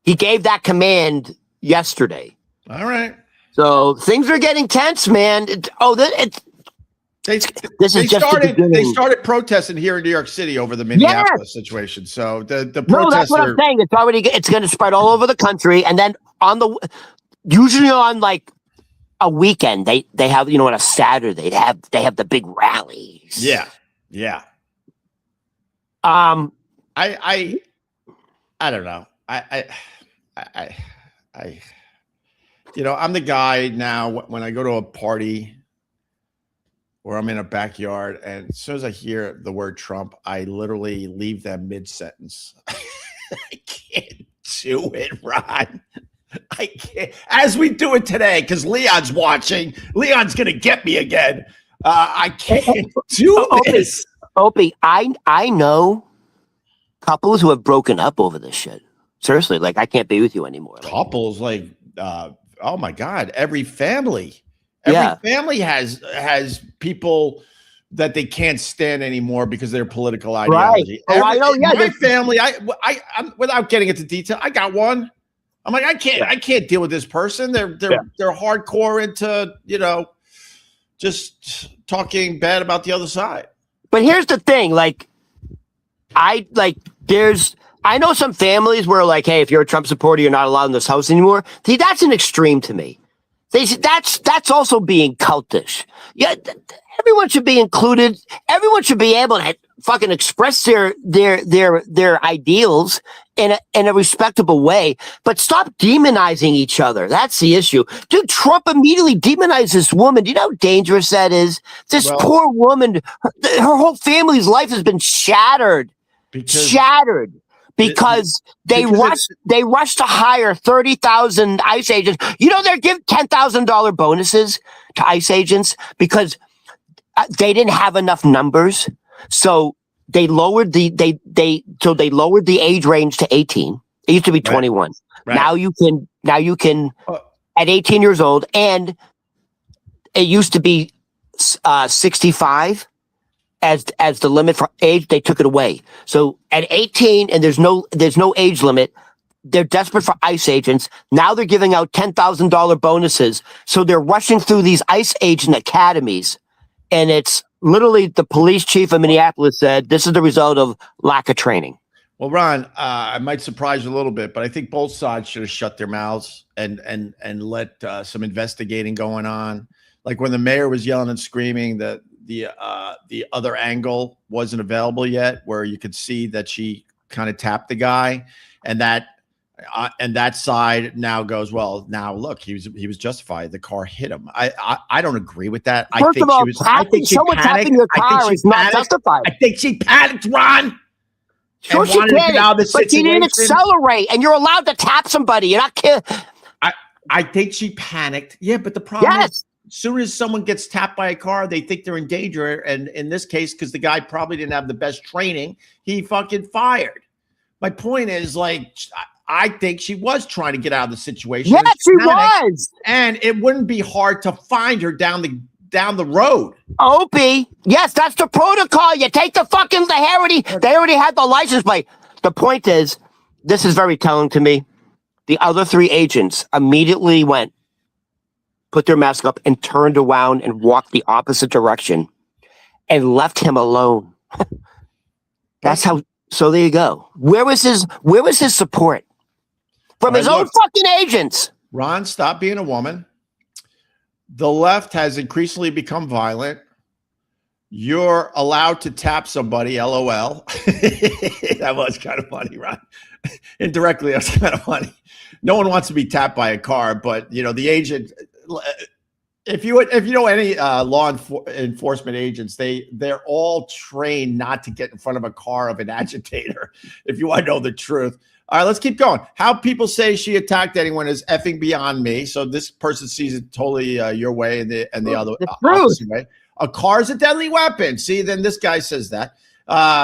S2: He gave that command yesterday.
S1: All right.
S2: So things are getting tense, man. They
S1: started protesting here in New York City over the Minneapolis situation. So the protests.
S2: No, that's what I'm saying. It's going to spread all over the country, and then usually on like a weekend, they have on a Saturday they have the big rallies.
S1: Yeah. I don't know. I'm the guy now when I go to a party or I'm in a backyard, and as soon as I hear the word Trump, I literally leave them mid-sentence. I can't do it, Ron. I can't. As we do it today, because Leon's watching. Leon's going to get me again. I can't do this.
S2: Opie, I know couples who have broken up over this shit. Seriously, I can't be with you anymore.
S1: Couples, oh my God, every family Every family has people that they can't stand anymore because of their political ideology.
S2: Right. I know. Yeah.
S1: My family, I'm without getting into detail, I got one. I'm like, I can't deal with this person. They're hardcore into, just talking bad about the other side.
S2: But here's the thing, like, I know some families where, like, hey, if you're a Trump supporter, you're not allowed in this house anymore. See, that's an extreme to me. That's also being cultish. Yeah, everyone should be included. Everyone should be able to fucking express their ideals in a respectable way. But stop demonizing each other. That's the issue. Dude, Trump immediately demonized this woman. Do you know how dangerous that is? This poor woman, her whole family's life has been shattered. Because they rushed to hire 30,000 ICE agents. You know, they're giving $10,000 bonuses to ICE agents because they didn't have enough numbers. So they lowered the age range to 18. It used to be 21. Right. Now you can at 18 years old, and it used to be 65. As the limit for age, they took it away. So at 18, and there's no age limit, they're desperate for ICE agents. Now they're giving out $10,000 bonuses. So they're rushing through these ICE agent academies. And it's literally the police chief of Minneapolis said, this is the result of lack of training.
S1: Well, Ron, I might surprise you a little bit, but I think both sides should have shut their mouths and let some investigating going on. Like when the mayor was yelling and screaming that the other angle wasn't available yet, where you could see that she kind of tapped the guy, and that side now goes, well, now look, he was justified. The car hit him. I don't agree with that.
S2: First of all, someone tapping your car is not justified.
S1: I think she panicked, Ron.
S2: Sure, she panicked, but she didn't accelerate, and you're allowed to tap somebody. You're not kidding.
S1: I think she panicked. Yeah, but the problem is, as soon as someone gets tapped by a car, they think they're in danger. And in this case, because the guy probably didn't have the best training, he fucking fired. My point is, like, I think she was trying to get out of the situation.
S2: Yes, she was.
S1: And it wouldn't be hard to find her down the road.
S2: Opie, yes, that's the protocol. You take the fucking they already had the license plate. The point is, this is very telling to me. The other three agents immediately put their mask up and turned around and walked the opposite direction and left him alone. That's how. So there you go. Where was his support from his own fucking agents?
S1: Ron, stop being a woman. The left has increasingly become violent. You're allowed to tap somebody, LOL. That was kind of funny, Ron. Indirectly, that was kind of funny. No one wants to be tapped by a car, but the agent. If you know any law enforcement agents, they're all trained not to get in front of a car of an agitator. If you want to know the truth. All right, let's keep going. How people say she attacked anyone is effing beyond me. So this person sees it totally your way and the other opposite way. A car is a deadly weapon. See, then this guy says that.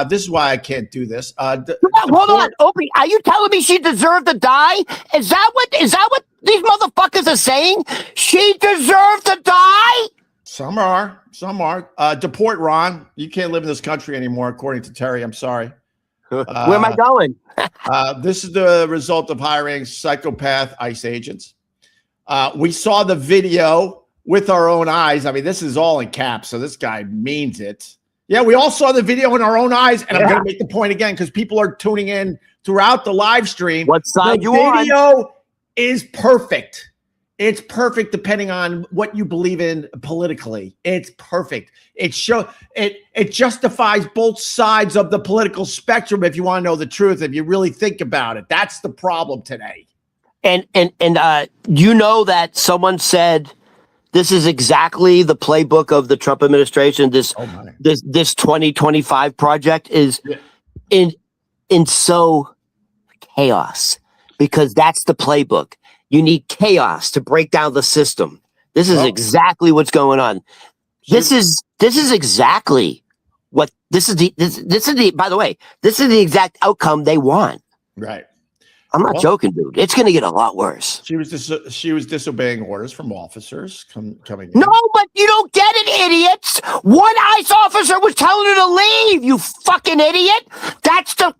S1: This is why I can't do this.
S2: Hold on, Opie. Are you telling me she deserved to die? Is that what these motherfuckers are saying? She deserved to die?
S1: Some are. Deport Ron. You can't live in this country anymore, according to Terry. I'm sorry.
S2: Where am I going?
S1: This is the result of hiring psychopath ICE agents. We saw the video with our own eyes. I mean, this is all in caps, so this guy means it. Yeah, we all saw the video in our own eyes, and I'm going to make the point again because people are tuning in throughout the live stream.
S2: What side you
S1: on? The video is perfect. It's perfect depending on what you believe in politically. It's perfect. It justifies both sides of the political spectrum if you want to know the truth, if you really think about it. That's the problem today.
S2: And you know that someone said this is exactly the playbook of the Trump administration. This 2025 project is in so chaos because that's the playbook. You need chaos to break down the system. This is exactly what's going on. This is exactly what this is the by the way, this is the exact outcome they want.
S1: Right.
S2: I'm not joking, dude. It's going to get a lot worse.
S1: She was disobeying orders from officers coming in.
S2: No, but you don't get it, idiots. One ICE officer was telling her to leave, you fucking idiot.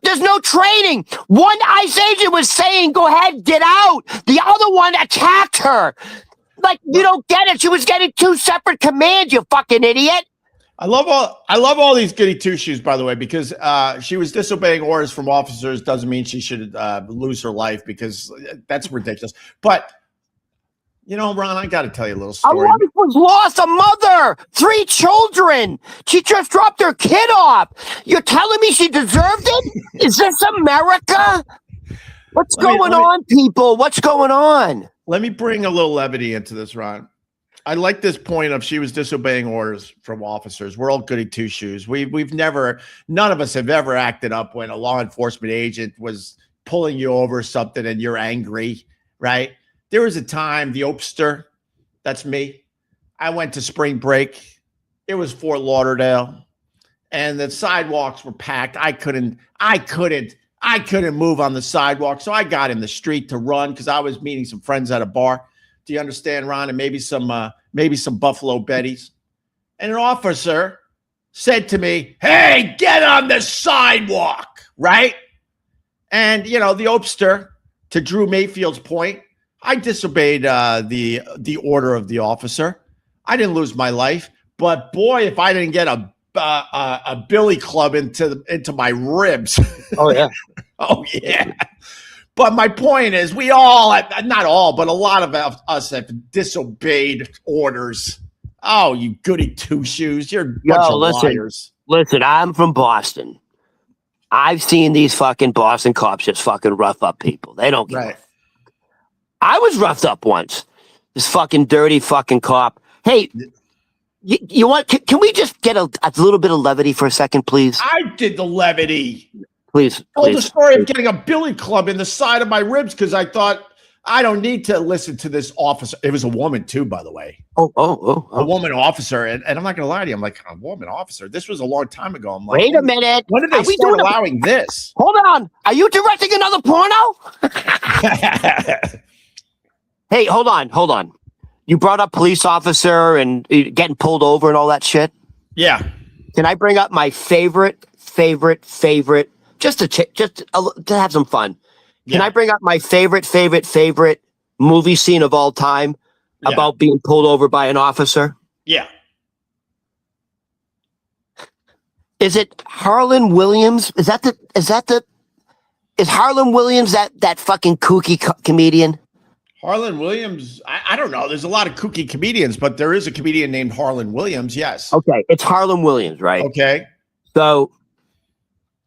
S2: There's no training. One ICE agent was saying, go ahead, get out. The other one attacked her. Like, you don't get it. She was getting 2 separate commands, you fucking idiot.
S1: I love all these goody two shoes, by the way, because she was disobeying orders from officers doesn't mean she should lose her life, because that's ridiculous. But Ron, I got to tell you a little story.
S2: A wife was lost, a mother, 3 children. She just dropped her kid off. You're telling me she deserved it? Is this America? What's going on, people? What's going on?
S1: Let me bring a little levity into this, Ron. I like this point of she was disobeying orders from officers. We're all goody two shoes. None of us have ever acted up when a law enforcement agent was pulling you over something and you're angry, right? There was a time, the Opster, that's me. I went to spring break. It was Fort Lauderdale, and the sidewalks were packed. I couldn't move on the sidewalk, so I got in the street to run because I was meeting some friends at a bar. Do you understand, Ron? And maybe some Buffalo Betties. And an officer said to me, "Hey, get on the sidewalk," right? And the Opster, to Drew Mayfield's point, I disobeyed the order of the officer. I didn't lose my life, but boy, if I didn't get a billy club into my ribs.
S2: Oh yeah.
S1: Oh yeah. But my point is, we all, not all, but a lot of us have disobeyed orders. Oh, you goody two shoes. You're a bunch of liars.
S2: Listen, I'm from Boston. I've seen these fucking Boston cops just fucking rough up people. They don't give a fuck. I was roughed up once. This fucking dirty fucking cop. Hey, you want? Can we just get a little bit of levity for a second, please?
S1: I did the levity.
S2: Please.
S1: I told the story of getting a billy club in the side of my ribs because I thought I don't need to listen to this officer. It was a woman too, by the way. A woman officer, and I'm not gonna lie to you. I'm like, a woman officer. This was a long time ago. I'm like,
S2: wait a minute.
S1: When did they start allowing this?
S2: Hold on. Are you directing another porno? Hey, hold on. You brought up police officer and getting pulled over and all that shit.
S1: Yeah.
S2: Can I bring up my favorite? Just to have some fun. Can I bring up my favorite movie scene of all time about being pulled over by an officer?
S1: Yeah.
S2: Is it Harlan Williams? Is Harlan Williams that fucking kooky comedian?
S1: Harlan Williams, I don't know. There's a lot of kooky comedians, but there is a comedian named Harlan Williams. Yes.
S2: Okay, it's Harlan Williams, right?
S1: Okay.
S2: So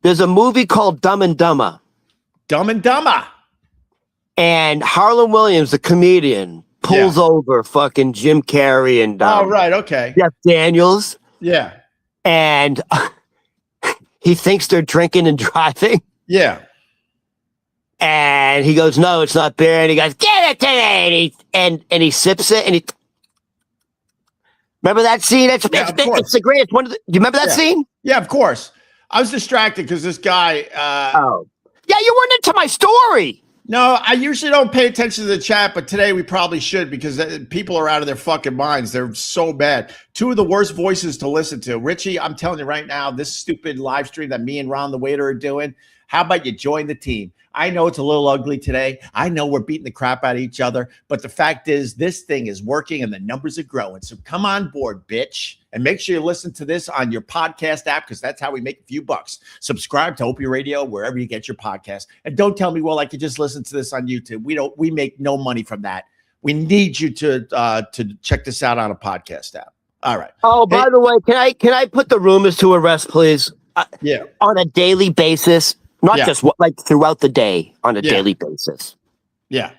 S2: there's a movie called Dumb and Dumber.
S1: Dumb and Dumber.
S2: And Harlan Williams, the comedian, pulls over fucking Jim Carrey and
S1: right, okay.
S2: Jeff Daniels.
S1: Yeah.
S2: And he thinks they're drinking and driving.
S1: Yeah.
S2: And he goes, "No, it's not beer." And he goes, "Get it today." And he sips it. And he remember that scene? It's the greatest one. Do you remember that scene?
S1: Yeah, of course. I was distracted because this guy.
S2: Yeah, you weren't into my story.
S1: No, I usually don't pay attention to the chat, but today we probably should because people are out of their fucking minds. They're so bad. 2 of the worst voices to listen to. Richie, I'm telling you right now, this stupid live stream that me and Ron the waiter are doing. How about you join the team? I know it's a little ugly today. I know we're beating the crap out of each other, but the fact is this thing is working and the numbers are growing. So come on board, bitch. And make sure you listen to this on your podcast app because that's how we make a few bucks. Subscribe to Opie Radio wherever you get your podcast. And don't tell me, well, I could just listen to this on YouTube. We make no money from that. We need you to check this out on a podcast app. All right.
S2: Oh, by the way, can I put the rumors to rest, please?
S1: Yeah.
S2: On a daily basis. Not just like throughout the day on a daily basis.
S1: Yeah.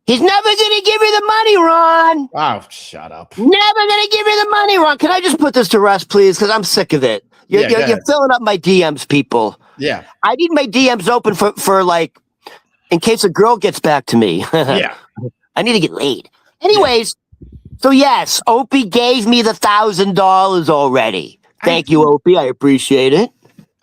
S2: He's never going to give you the money, Ron.
S1: Oh, shut up.
S2: Never going to give you the money, Ron. Can I just put this to rest, please? Because I'm sick of it. You're filling up my DMs, people.
S1: Yeah.
S2: I need my DMs open for like, in case a girl gets back to me.
S1: Yeah.
S2: I need to get laid. Anyways, so yes, Opie gave me the $1,000 already. Thank you, Opie. I appreciate it.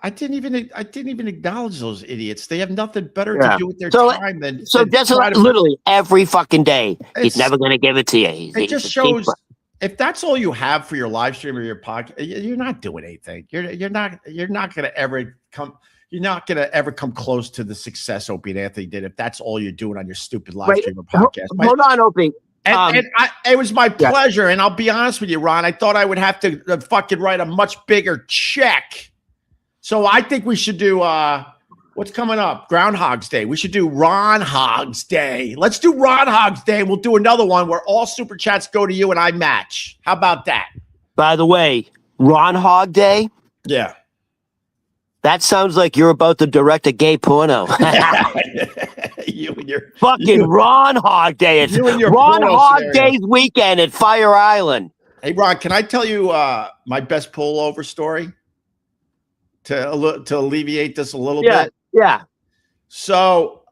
S1: I didn't even acknowledge those idiots. They have nothing better
S2: Yeah.
S1: to do with their
S2: So,
S1: time than
S2: So just
S1: try to.
S2: literally every fucking day, he's
S1: It's
S2: never going to give it to you.
S1: It just
S2: a
S1: shows
S2: keeper.
S1: if that's all you have for your live stream or your podcast, you're not doing anything. You're not going to ever come. You're not going to ever come close to the success Opie and Anthony did if that's all you're doing on your stupid live stream or podcast.
S2: Hold on, Opie.
S1: It was my pleasure, and I'll be honest with you, Ron. I thought I would have to fucking write a much bigger check. So I think we should do what's coming up? Groundhog's Day. We should do Ron Hogs Day. Let's do Ron Hogs Day. We'll do another one where all super chats go to you and I match. How about that?
S2: By the way, Ron Hog Day.
S1: Yeah.
S2: That sounds like you're about to direct a gay porno.
S1: You and your
S2: fucking Ron Hog Day. It's Ron Hog Day's weekend at Fire Island.
S1: Hey, Ron, can I tell you my best pullover story to alleviate this a little bit?
S2: Yeah.
S1: So,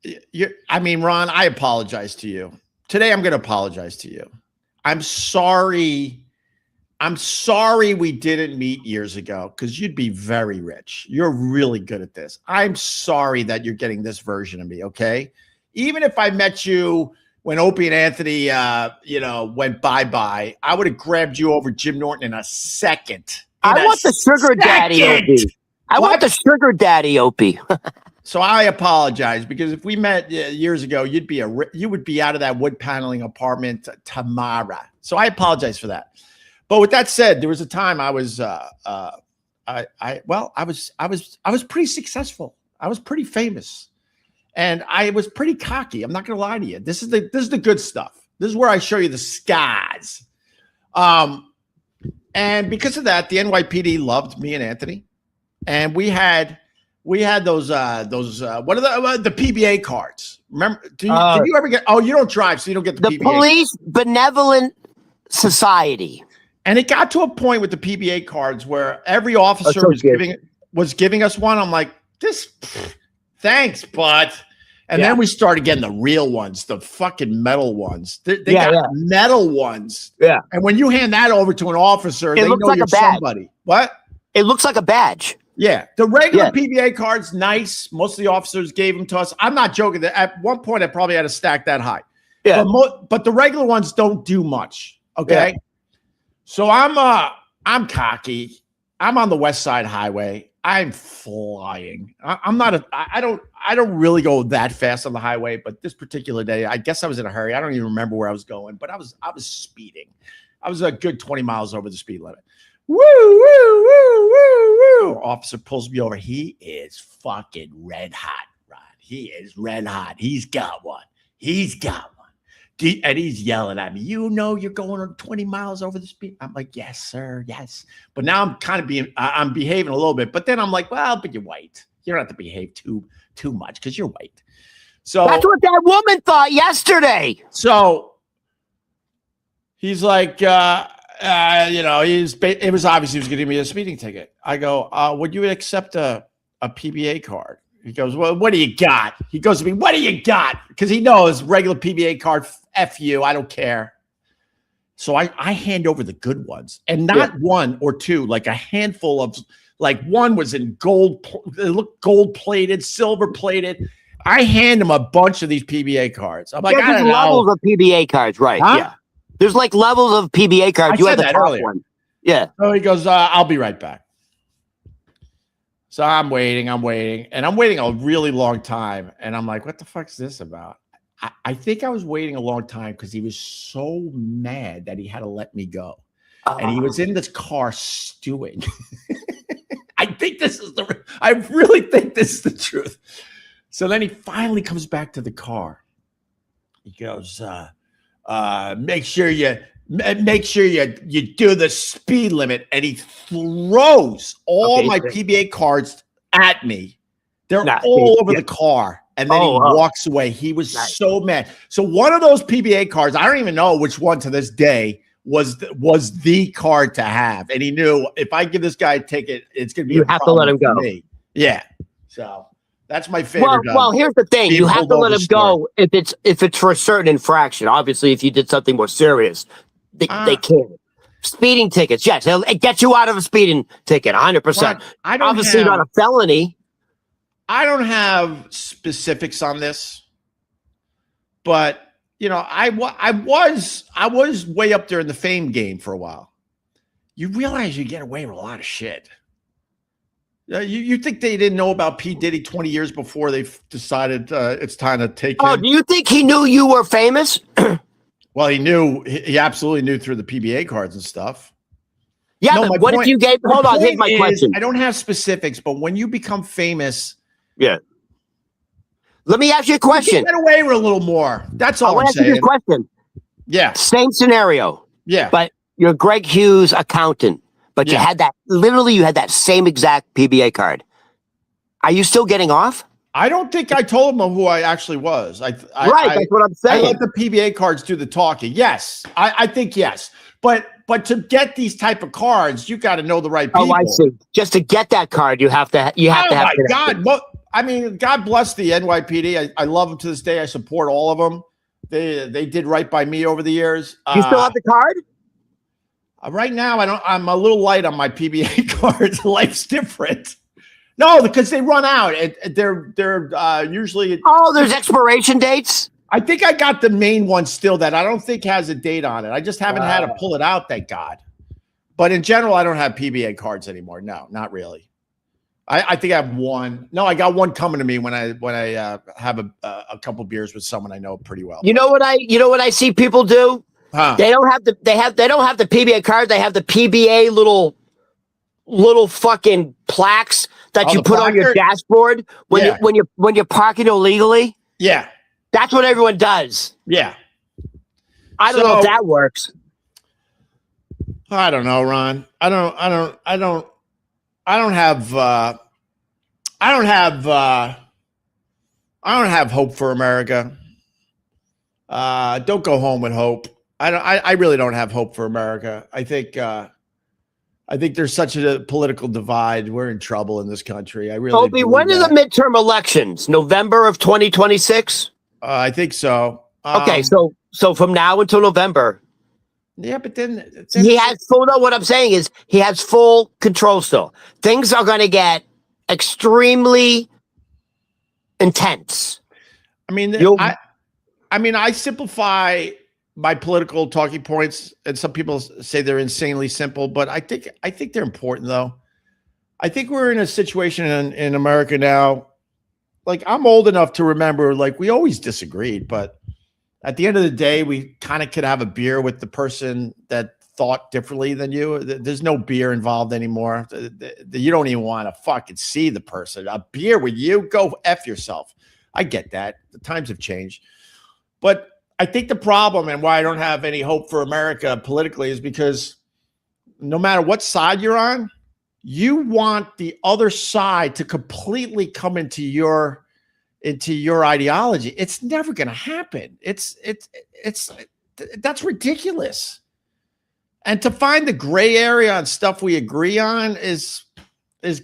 S1: Ron, I apologize to you. Today, I'm going to apologize to you. I'm sorry we didn't meet years ago because you'd be very rich. You're really good at this. I'm sorry that you're getting this version of me, okay? Even if I met you when Opie and Anthony, went bye-bye, I would have grabbed you over Jim Norton in a second.
S2: I want the sugar daddy, Opie. I want the sugar daddy, Opie.
S1: So I apologize because if we met years ago, you would be out of that wood paneling apartment tomorrow. So I apologize for that. But with that said, there was a time I was pretty successful. I was pretty famous, and I was pretty cocky. I'm not going to lie to you. This is the good stuff. This is where I show you the scars. And because of that, the NYPD loved me and Anthony, and we had those what are the PBA cards? Remember? Did you ever get? Oh, you don't drive, so you don't get the PBA
S2: Police Benevolent Society.
S1: And it got to a point with the PBA cards where every officer was giving us one. I'm like, thanks, bud. And then we started getting the real ones, the fucking metal ones. They got metal ones. Yeah. And when you hand that over to an officer, they know you're somebody. What?
S2: It looks like a badge.
S1: Yeah. The regular PBA cards, nice. Most of the officers gave them to us. I'm not joking. At one point, I probably had a stack that high. Yeah. But the regular ones don't do much. Okay. Yeah. So I'm cocky. I'm on the West Side Highway. I'm flying. I don't really go that fast on the highway, but this particular day, I guess I was in a hurry. I don't even remember where I was going, but I was speeding. I was a good 20 miles over the speed limit. Woo, woo, woo, woo, woo. Officer pulls me over. He is fucking red hot, Rod. He is red hot. He's got one. And he's yelling at me, you're going on 20 miles over the speed. I'm like, yes, sir. Yes. But now I'm kind of I'm behaving a little bit. But then I'm like, well, but you're white. You don't have to behave too much because you're white. So
S2: that's what that woman thought yesterday.
S1: So he's like, it was obvious he was going to give me a speeding ticket. I go, would you accept a PBA card? He goes, well, what do you got? He goes to me, what do you got? Because he knows regular PBA card, F you, I don't care. So I hand over the good ones, and not one or two, like a handful of, like one was in gold, it looked gold plated, silver plated. I hand him a bunch of these PBA cards. I'm like, I don't know.
S2: Levels of PBA cards, right? Huh? Yeah. There's like levels of PBA cards.
S1: I said that earlier.
S2: One. Yeah.
S1: So he goes, I'll be right back. So I'm waiting, and I'm waiting a really long time. And I'm like, what the fuck is this about? I think I was waiting a long time because he was so mad that he had to let me go. And he was in this car stewing. I really think this is the truth. So then he finally comes back to the car. He goes, make sure you do the speed limit. And he throws all my PBA cards at me. They're all over the car. And then he walks away. He was so mad. So one of those PBA cards, I don't even know which one to this day was the card to have. And he knew if I give this guy a ticket, it's going to be
S2: you have to let him go.
S1: Me. Yeah. So that's my favorite.
S2: Well, here's the thing: you have to let him go if it's for a certain infraction. Obviously, if you did something more serious, they can't. Speeding tickets, yes. It gets you out of a speeding ticket, 100%.
S1: I don't
S2: Obviously not a felony.
S1: I don't have specifics on this, but I was way up there in the fame game for a while. You realize you get away with a lot of shit. You think they didn't know about P. Diddy 20 years before they decided it's time to take him?
S2: Oh, do you think he knew you were famous?
S1: Well, he knew. He absolutely knew through the PBA cards and stuff.
S2: Yeah, no, but what if you gave? Hold on, here's my question.
S1: I don't have specifics, but when you become famous,
S2: yeah. Let me ask you a question.
S1: You get away with a little more. That's all I'm saying.
S2: You a question.
S1: Yeah.
S2: Same scenario.
S1: Yeah.
S2: But you're Greg Hughes' accountant, but you had that. Literally, you had that same exact PBA card. Are you still getting off?
S1: I don't think I told him who I actually was. That's
S2: what I'm saying.
S1: I let the PBA cards do the talking. Yes, I think yes. But to get these type of cards, you got to know the right people.
S2: Oh, I see. Just to get that card, you have to have. Oh
S1: my God! I mean, God bless the NYPD. I love them to this day. I support all of them. They did right by me over the years.
S2: You still have the card?
S1: Right now, I don't. I'm a little light on my PBA cards. Life's different. No, because they run out. They're usually.
S2: Oh, there's expiration dates?
S1: I think I got the main one still that I don't think has a date on it. I just haven't had to pull it out, thank God. But in general, I don't have PBA cards anymore. No, not really. I think I have one. No, I got one coming to me when I have a couple beers with someone I know pretty well.
S2: You know what I see people do? Huh. They don't have the PBA card. They have the PBA little fucking plaques that you put on your dashboard when you're parking illegally.
S1: Yeah.
S2: That's what everyone does.
S1: Yeah.
S2: I don't know if that works.
S1: I don't know, Ron. I don't have hope for America. Don't go home with hope. I really don't have hope for America. I think there's such a political divide. We're in trouble in this country. I really.
S2: Opie, when are the midterm elections? November of 2026?
S1: I think so.
S2: Okay, so from now until November.
S1: Yeah, but then
S2: he has full. No, what I'm saying is he has full control still. Things are going to get extremely intense.
S1: I mean, I simplify my political talking points, and some people say they're insanely simple, but I think they're important though. I think we're in a situation in America now. Like, I'm old enough to remember, like, we always disagreed, but at the end of the day, we kind of could have a beer with the person that thought differently than you. There's no beer involved anymore. You don't even want to fucking see the person. A beer with you? Go F yourself. I get that. The times have changed. But I think the problem and why I don't have any hope for America politically is because no matter what side you're on, you want the other side to completely come into your ideology. It's never going to happen. That's ridiculous. And to find the gray area on stuff we agree on is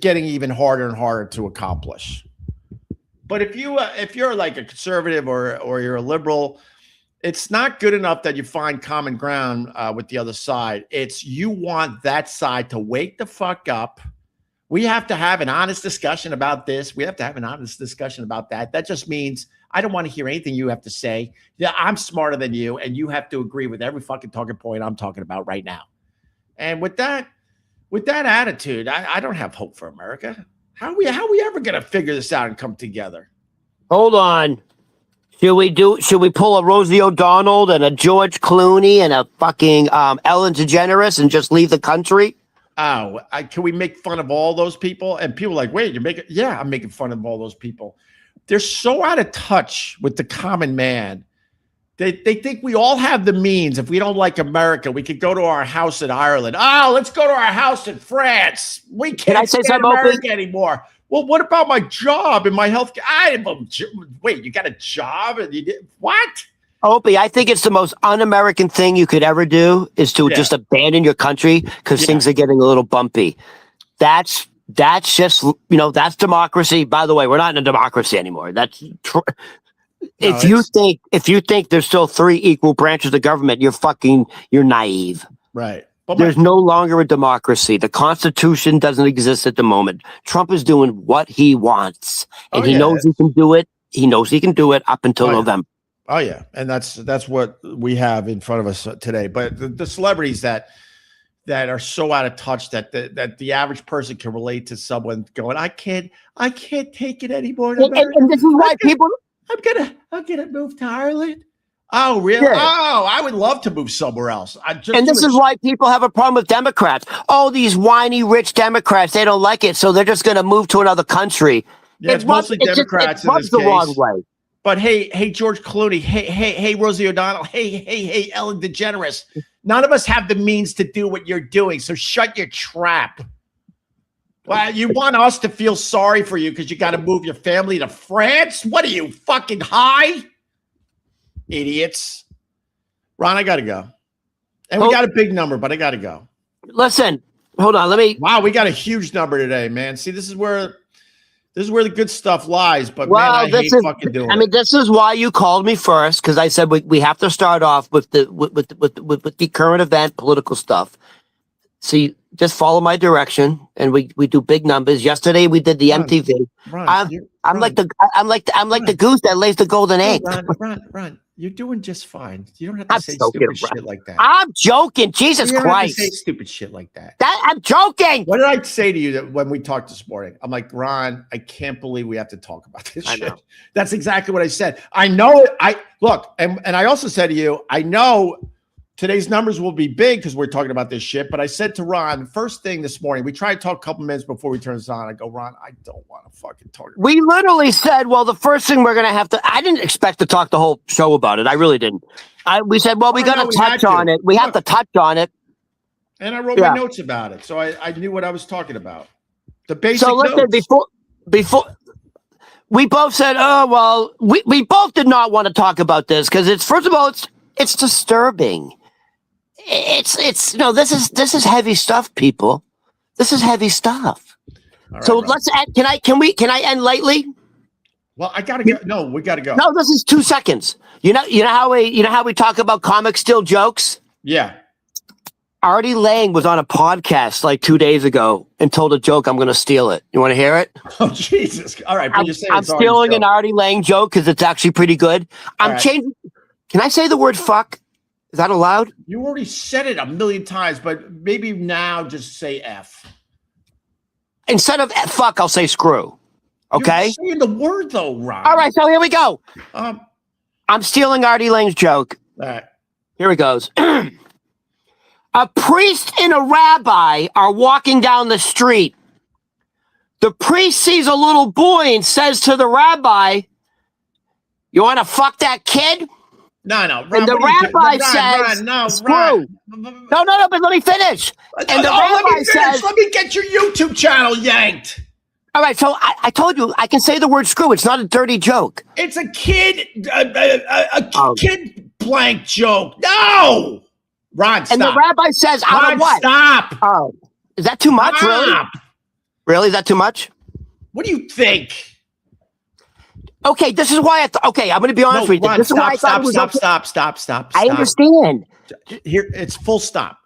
S1: getting even harder and harder to accomplish. But if you're like a conservative or you're a liberal, it's not good enough that you find common ground with the other side. It's you want that side to wake the fuck up. We have to have an honest discussion about this. We have to have an honest discussion about that. That just means I don't want to hear anything you have to say. Yeah, I'm smarter than you, and you have to agree with every fucking talking point I'm talking about right now. And with that attitude, I don't have hope for America. How are we ever going to figure this out and come together?
S2: Hold on. Should we pull a Rosie O'Donnell and a George Clooney and a fucking Ellen DeGeneres and just leave the country?
S1: Oh, can we make fun of all those people? And people are like, wait, yeah, I'm making fun of all those people. They're so out of touch with the common man. They think we all have the means. If we don't like America, we could go to our house in Ireland. Oh, let's go to our house in France. We can't stand America anymore. Well, what about my job and my health? Wait, you got a job? And you did what?
S2: Opie, I think it's the most un-American thing you could ever do is to just abandon your country because things are getting a little bumpy. That's just, that's democracy. By the way, we're not in a democracy anymore. If you think there's still three equal branches of government, you're naive.
S1: Right. But
S2: There's no longer a democracy. The Constitution doesn't exist at the moment. Trump is doing what he wants, and he knows he can do it. He knows he can do it up until November.
S1: Oh yeah, and that's what we have in front of us today. But the celebrities that are so out of touch that the average person can relate to someone going, I can't take it anymore.
S2: And this is why
S1: I'm gonna move to Ireland. Oh really? Yeah. Oh, I would love to move somewhere else.
S2: And this is why people have a problem with Democrats. Oh, these whiny rich Democrats, they don't like it, so they're just going to move to another country.
S1: Yeah, it's mostly Democrats in this
S2: the
S1: case.
S2: Wrong way.
S1: But hey, George Clooney, hey, Rosie O'Donnell, hey, Ellen DeGeneres. None of us have the means to do what you're doing, so shut your trap. Well, you want us to feel sorry for you because you got to move your family to France? What are you, fucking high? Idiots. Ron, I got to go. And we got a big number, but I got to go.
S2: Listen, hold on. Wow,
S1: we got a huge number today, man. See, this is where the good stuff lies, but man, I hate fucking doing it.
S2: I mean, this is why you called me first, because I said we have to start off with the current event, political stuff. See, just follow my direction, and we do big numbers. Yesterday we did the MTV. I'm like the goose that lays the golden egg.
S1: Ron, you're doing just fine. You don't have to say stupid shit like that.
S2: I'm joking. Jesus Christ!
S1: You don't have to say stupid shit like that.
S2: I'm joking.
S1: What did I say to you when we talked this morning? I'm like, Ron, I can't believe we have to talk about this shit. That's exactly what I said. I know it. Look, and I also said to you, I know today's numbers will be big because we're talking about this shit. But I said to Ron, first thing this morning, we tried to talk a couple minutes before we turn this on. I go, Ron, I don't want to fucking talk about
S2: We literally said, well, the first thing we're going to have to, I didn't expect to talk the whole show about it. I really didn't. We said, well, we got to touch on it. We have to touch on it.
S1: And I wrote my notes about it. So I knew what I was talking about. The basic
S2: So listen,
S1: notes.
S2: before we both said, oh, well, we both did not want to talk about this because first of all, it's disturbing. It's this is heavy stuff, people. This is heavy stuff. Right, so Ron, let's end. Can I end lightly?
S1: Well, I gotta go. No, we gotta go.
S2: No, this is 2 seconds. You know how we talk about comic still jokes?
S1: Yeah.
S2: Artie Lang was on a podcast like 2 days ago and told a joke. I'm going to steal it. You want to hear it?
S1: Oh Jesus! All right, but
S2: I'm stealing an Artie Lang joke because it's actually pretty good. I'm changing. Can I say the word fuck? Is that allowed?
S1: You already said it a million times, but maybe now just say F.
S2: Instead of fuck, I'll say screw. Okay?
S1: You're saying the word though, Ron.
S2: All right, so here we go. I'm stealing Artie Lang's joke.
S1: All right.
S2: Here it goes. A priest and a rabbi are walking down the street. The priest sees a little boy and says to the rabbi, "You want to fuck that kid?"
S1: No. Ron,
S2: and the rabbi says,
S1: Ron.
S2: No, but let me finish. And the rabbi says,
S1: let me get your YouTube channel yanked.
S2: All right, so I told you, I can say the word screw. It's not a dirty joke.
S1: It's a kid, kid blank joke. No! Ron, stop.
S2: And the rabbi says, out of what?
S1: Stop.
S2: Oh, is that too much, really? Really, is that too much?
S1: What do you think?
S2: Okay, this is why okay, I'm going to be honest with you.
S1: Ron,
S2: this is why I thought it was
S1: stop.
S2: I understand.
S1: Here, it's full stop.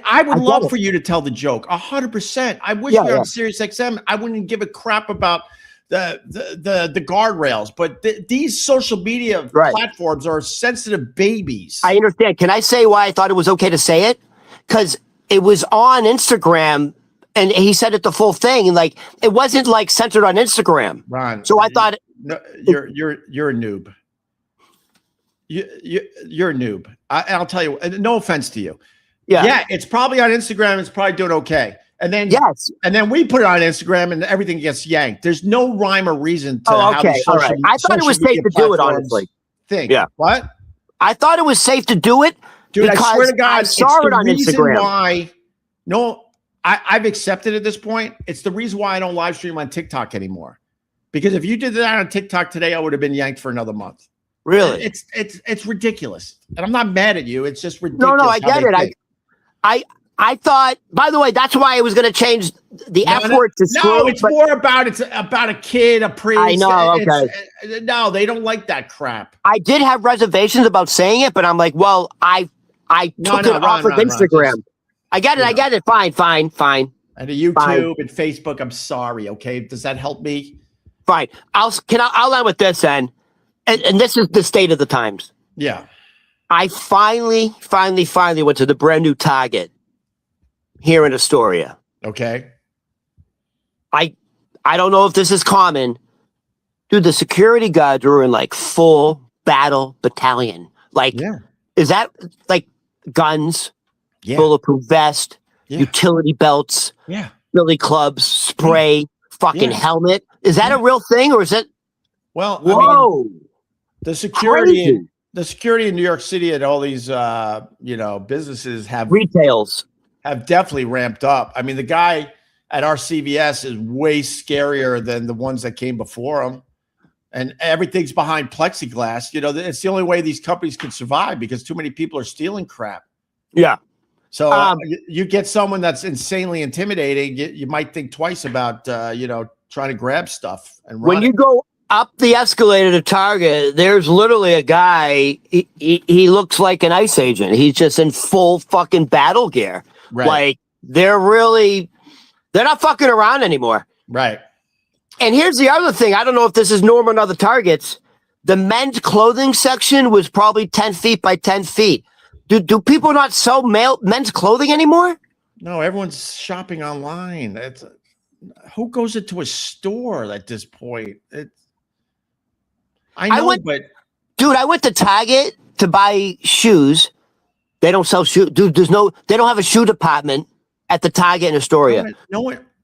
S1: I would love for you to tell the joke 100%. I wish we were on Sirius XM. I wouldn't give a crap about the guardrails, but these social media platforms are sensitive babies.
S2: I understand. Can I say why I thought it was okay to say it? Because it was on Instagram, and he said it the full thing, and like it wasn't like centered on Instagram.
S1: Ron,
S2: so I thought
S1: you're a noob. You're a noob. I'll tell you. No offense to you. Yeah, it's probably on Instagram. It's probably doing okay. And then and then we put it on Instagram, and everything gets yanked. There's no rhyme or reason to how the social,
S2: I thought it was safe to do it, honestly.
S1: What?
S2: I thought it was safe to do it.
S1: Dude, I swear to God,
S2: I saw it on Instagram.
S1: Why? No, I've accepted at this point. It's the reason why I don't live stream on TikTok anymore. Because if you did that on TikTok today, I would have been yanked for another month.
S2: Really?
S1: It's ridiculous. And I'm not mad at you. It's just ridiculous.
S2: No, I get it. I thought, by the way, that's why I was going to change the F word to screw.
S1: No, it's more about a kid, a priest.
S2: I know, okay.
S1: No, they don't like that crap.
S2: I did have reservations about saying it, but I'm like, well, I took it off of Instagram. I get it. I get it. Fine.
S1: And to YouTube and Facebook, I'm sorry. Okay, does that help me?
S2: Fine. I'll end with this then, and this is the state of the times.
S1: Yeah.
S2: I finally went to the brand new Target here in Astoria.
S1: Okay.
S2: I don't know if this is common. Dude, the security guards are in like full battle battalion. Like, is that like guns, bulletproof vest, utility belts, billy clubs, spray, fucking helmet? Is that a real thing, or is it?
S1: Well,
S2: whoa,
S1: I mean, the security in New York City and all these, businesses have definitely ramped up. I mean, the guy at our CVS is way scarier than the ones that came before him. And everything's behind plexiglass. You know, it's the only way these companies can survive because too many people are stealing crap.
S2: Yeah.
S1: So you get someone that's insanely intimidating, you might think twice about, trying to grab stuff. And
S2: when you go up the escalator to Target, there's literally a guy, he looks like an ICE agent. He's just in full fucking battle gear.
S1: Right.
S2: Like, they're not fucking around anymore.
S1: Right.
S2: And here's the other thing. I don't know if this is normal in other Targets. The men's clothing section was probably 10 feet by 10 feet. Do people not sell men's clothing anymore?
S1: No, everyone's shopping online. Who goes into a store at this point? I went
S2: to Target to buy shoes. They don't sell shoes. Dude, they don't have a shoe department at the Target in Astoria.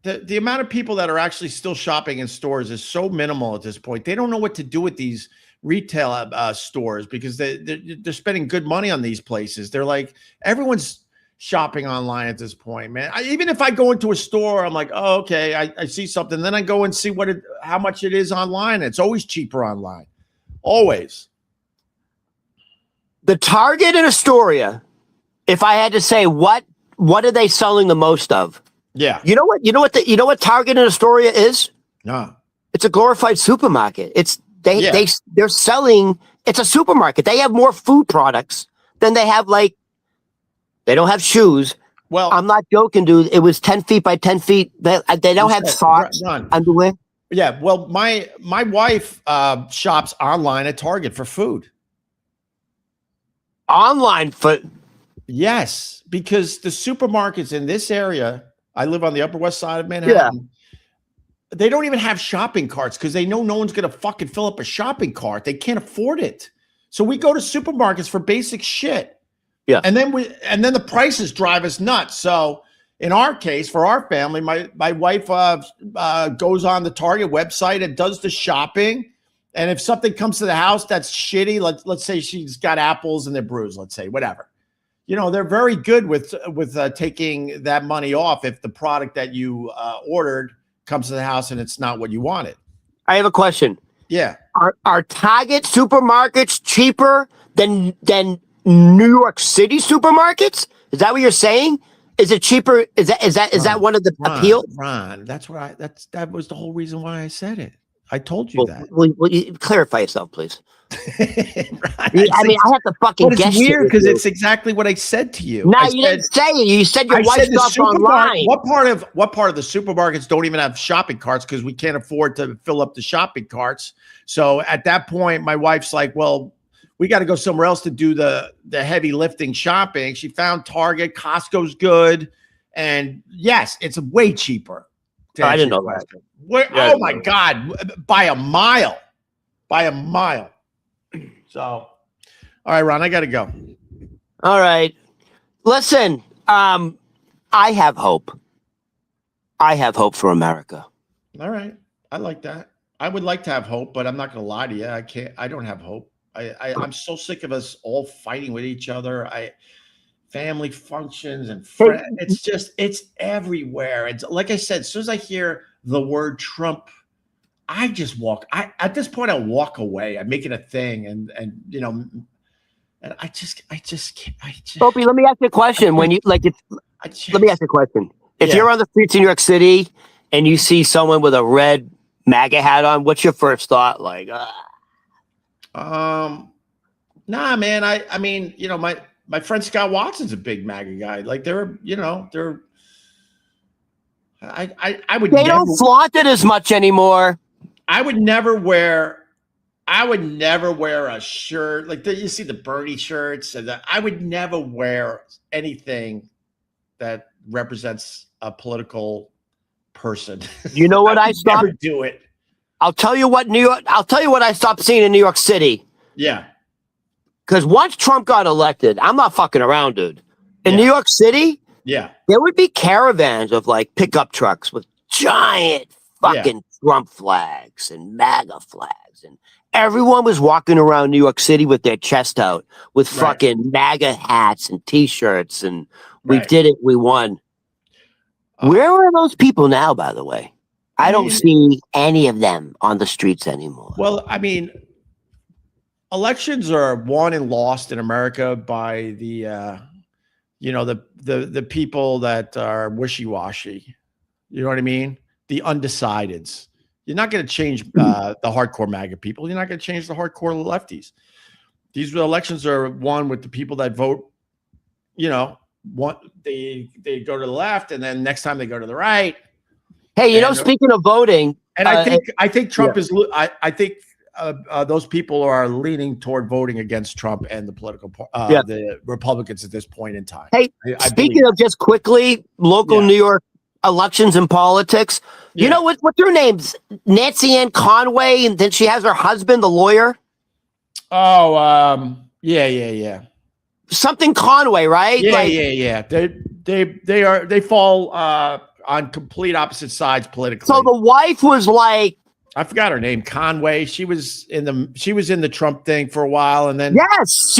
S1: The amount of people that are actually still shopping in stores is so minimal at this point. They don't know what to do with these retail stores because they're spending good money on these places. They're like, everyone's shopping online at this point, man. Even if I go into a store, I'm like, oh, okay, I see something. Then I go and see how much it is online. It's always cheaper online. Always.
S2: The Target in Astoria, if I had to say, what are they selling the most of?
S1: Yeah.
S2: You know what Target in Astoria is?
S1: No.
S2: It's a glorified supermarket. They're selling, it's a supermarket. They have more food products than they have, like, they don't have shoes. Well, I'm not joking, dude. It was 10 feet by 10 feet. They don't have socks, underwear.
S1: Yeah. Well, my wife shops online at Target for food.
S2: Online for?
S1: Yes, because the supermarkets in this area, I live on the Upper West Side of Manhattan. Yeah. They don't even have shopping carts because they know no one's going to fucking fill up a shopping cart. They can't afford it. So we go to supermarkets for basic shit.
S2: Yeah.
S1: And then the prices drive us nuts. So in our case, for our family, my wife goes on the Target website and does the shopping. And if something comes to the house that's shitty, let's say she's got apples and they're bruised, let's say, whatever. You know, they're very good with taking that money off if the product that you ordered comes to the house and it's not what you wanted.
S2: I have a question.
S1: Yeah.
S2: Are Target supermarkets cheaper than New York City supermarkets? Is that what you're saying? Is it cheaper? Is that one of the appeal?
S1: Ron, that was the whole reason why I said it. I told you that.
S2: Will you clarify yourself, please?
S1: I
S2: have to fucking guess.
S1: It's weird because it's exactly what I said to you.
S2: No, you didn't say it. You said your wife shops online.
S1: What part of the supermarkets don't even have shopping carts because we can't afford to fill up the shopping carts? So at that point, my wife's like, well, we got to go somewhere else to do the heavy lifting shopping. She found Target. Costco's good. And yes, it's way cheaper.
S2: I didn't know that.
S1: Oh my God. By a mile. So, all right, Ron, I got to go.
S2: All right. Listen, I have hope. I have hope for America.
S1: All right. I like that. I would like to have hope, but I'm not going to lie to you. I don't have hope. I'm so sick of us all fighting with each other. Family functions and friends. It's everywhere. It's like I said, as soon as I hear the word Trump, I just walk. At this point, I walk away. I make it a thing, and and I just can't.
S2: Opie, let me ask you a question. Let me ask you a question. If you're on the streets in New York City and you see someone with a red MAGA hat on, what's your first thought? Like,
S1: nah, man. I mean, my friend Scott Watson's a big MAGA guy. Like I would
S2: They
S1: never,
S2: don't flaunt it as much anymore.
S1: I would never wear a shirt like that. You see the Bernie shirts, and I would never wear anything that represents a political person.
S2: You know what I stopped?
S1: Never do it.
S2: I'll tell you what I stopped seeing in New York City.
S1: Yeah.
S2: Because once Trump got elected, I'm not fucking around, dude. In New York City,
S1: yeah,
S2: there would be caravans of like pickup trucks with giant fucking Trump flags and MAGA flags, and everyone was walking around New York City with their chest out with fucking MAGA hats and T-shirts, and we did it. We won. Where are those people now, by the way? I don't see any of them on the streets anymore.
S1: Well, I mean, elections are won and lost in America by the the people that are wishy-washy. You know what I mean? The undecideds. You're not going to change the hardcore MAGA people. You're not going to change the hardcore lefties. These elections are won with the people that vote. They go to the left, and then next time they go to the right.
S2: Hey, speaking of voting,
S1: and I think Trump is. I think those people are leaning toward voting against Trump and the the Republicans at this point in time.
S2: Hey, speaking of just quickly local New York elections and politics, you know what's her name's Nancy Ann Conway, and then she has her husband, the lawyer.
S1: Oh, yeah.
S2: Something Conway, right?
S1: Yeah. They fall on complete opposite sides politically.
S2: So the wife was like,
S1: I forgot her name, Conway. She was in the Trump thing for a while, and then
S2: yes,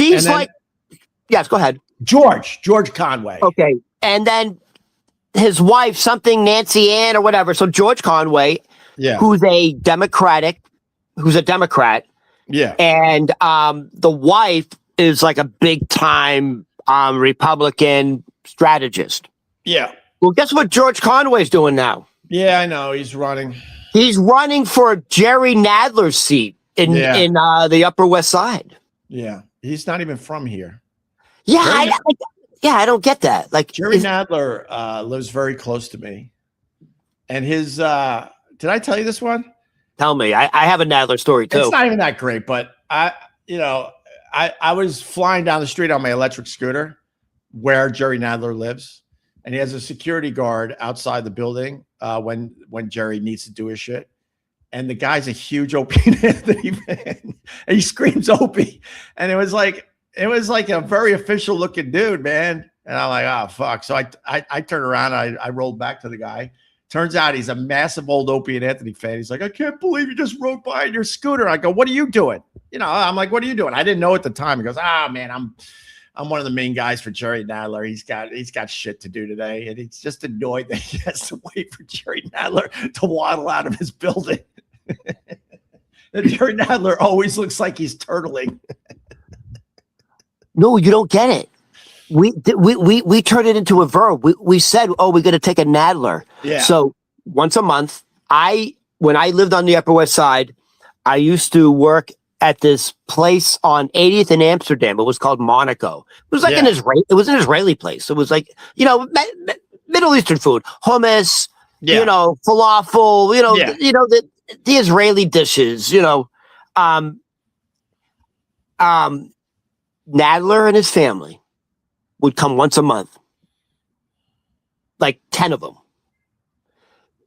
S2: go ahead,
S1: George Conway.
S2: Okay, and then his wife, something Nancy Ann or whatever. So George Conway, who's a Democrat, and the wife is like a big time Republican strategist.
S1: Yeah.
S2: Well, guess what George Conway's doing now?
S1: Yeah, I know. He's running.
S2: He's running for Jerry Nadler's seat in the Upper West Side.
S1: Yeah, he's not even from here.
S2: Yeah, I don't get that. Like
S1: Jerry Nadler lives very close to me, and his. Did I tell you this one?
S2: Tell me. I have a Nadler story too.
S1: It's not even that great, but I was flying down the street on my electric scooter, where Jerry Nadler lives, and he has a security guard outside the building when Jerry needs to do his shit. And the guy's a huge Opie and Anthony fan. And he screams Opie. And it was like a very official looking dude, man. And I'm like, oh fuck. So I turned around, I rolled back to the guy. Turns out he's a massive old Opie and Anthony fan. He's like, I can't believe you just rode by in your scooter. I go, what are you doing? I'm like, what are you doing? I didn't know at the time. He goes, man, I'm one of the main guys for Jerry Nadler. He's got shit to do today, and he's just annoyed that he has to wait for Jerry Nadler to waddle out of his building. And Jerry Nadler always looks like he's turtling.
S2: No, you don't get it. We turned it into a verb. We said, we're going to take a Nadler.
S1: Yeah.
S2: So once a month, when I lived on the Upper West Side, I used to work at this place on 80th in Amsterdam. It was called Monaco. It was like an Israeli place. It was like, Middle Eastern food, hummus, falafel, the Israeli dishes, Nadler and his family would come once a month. Like 10 of them.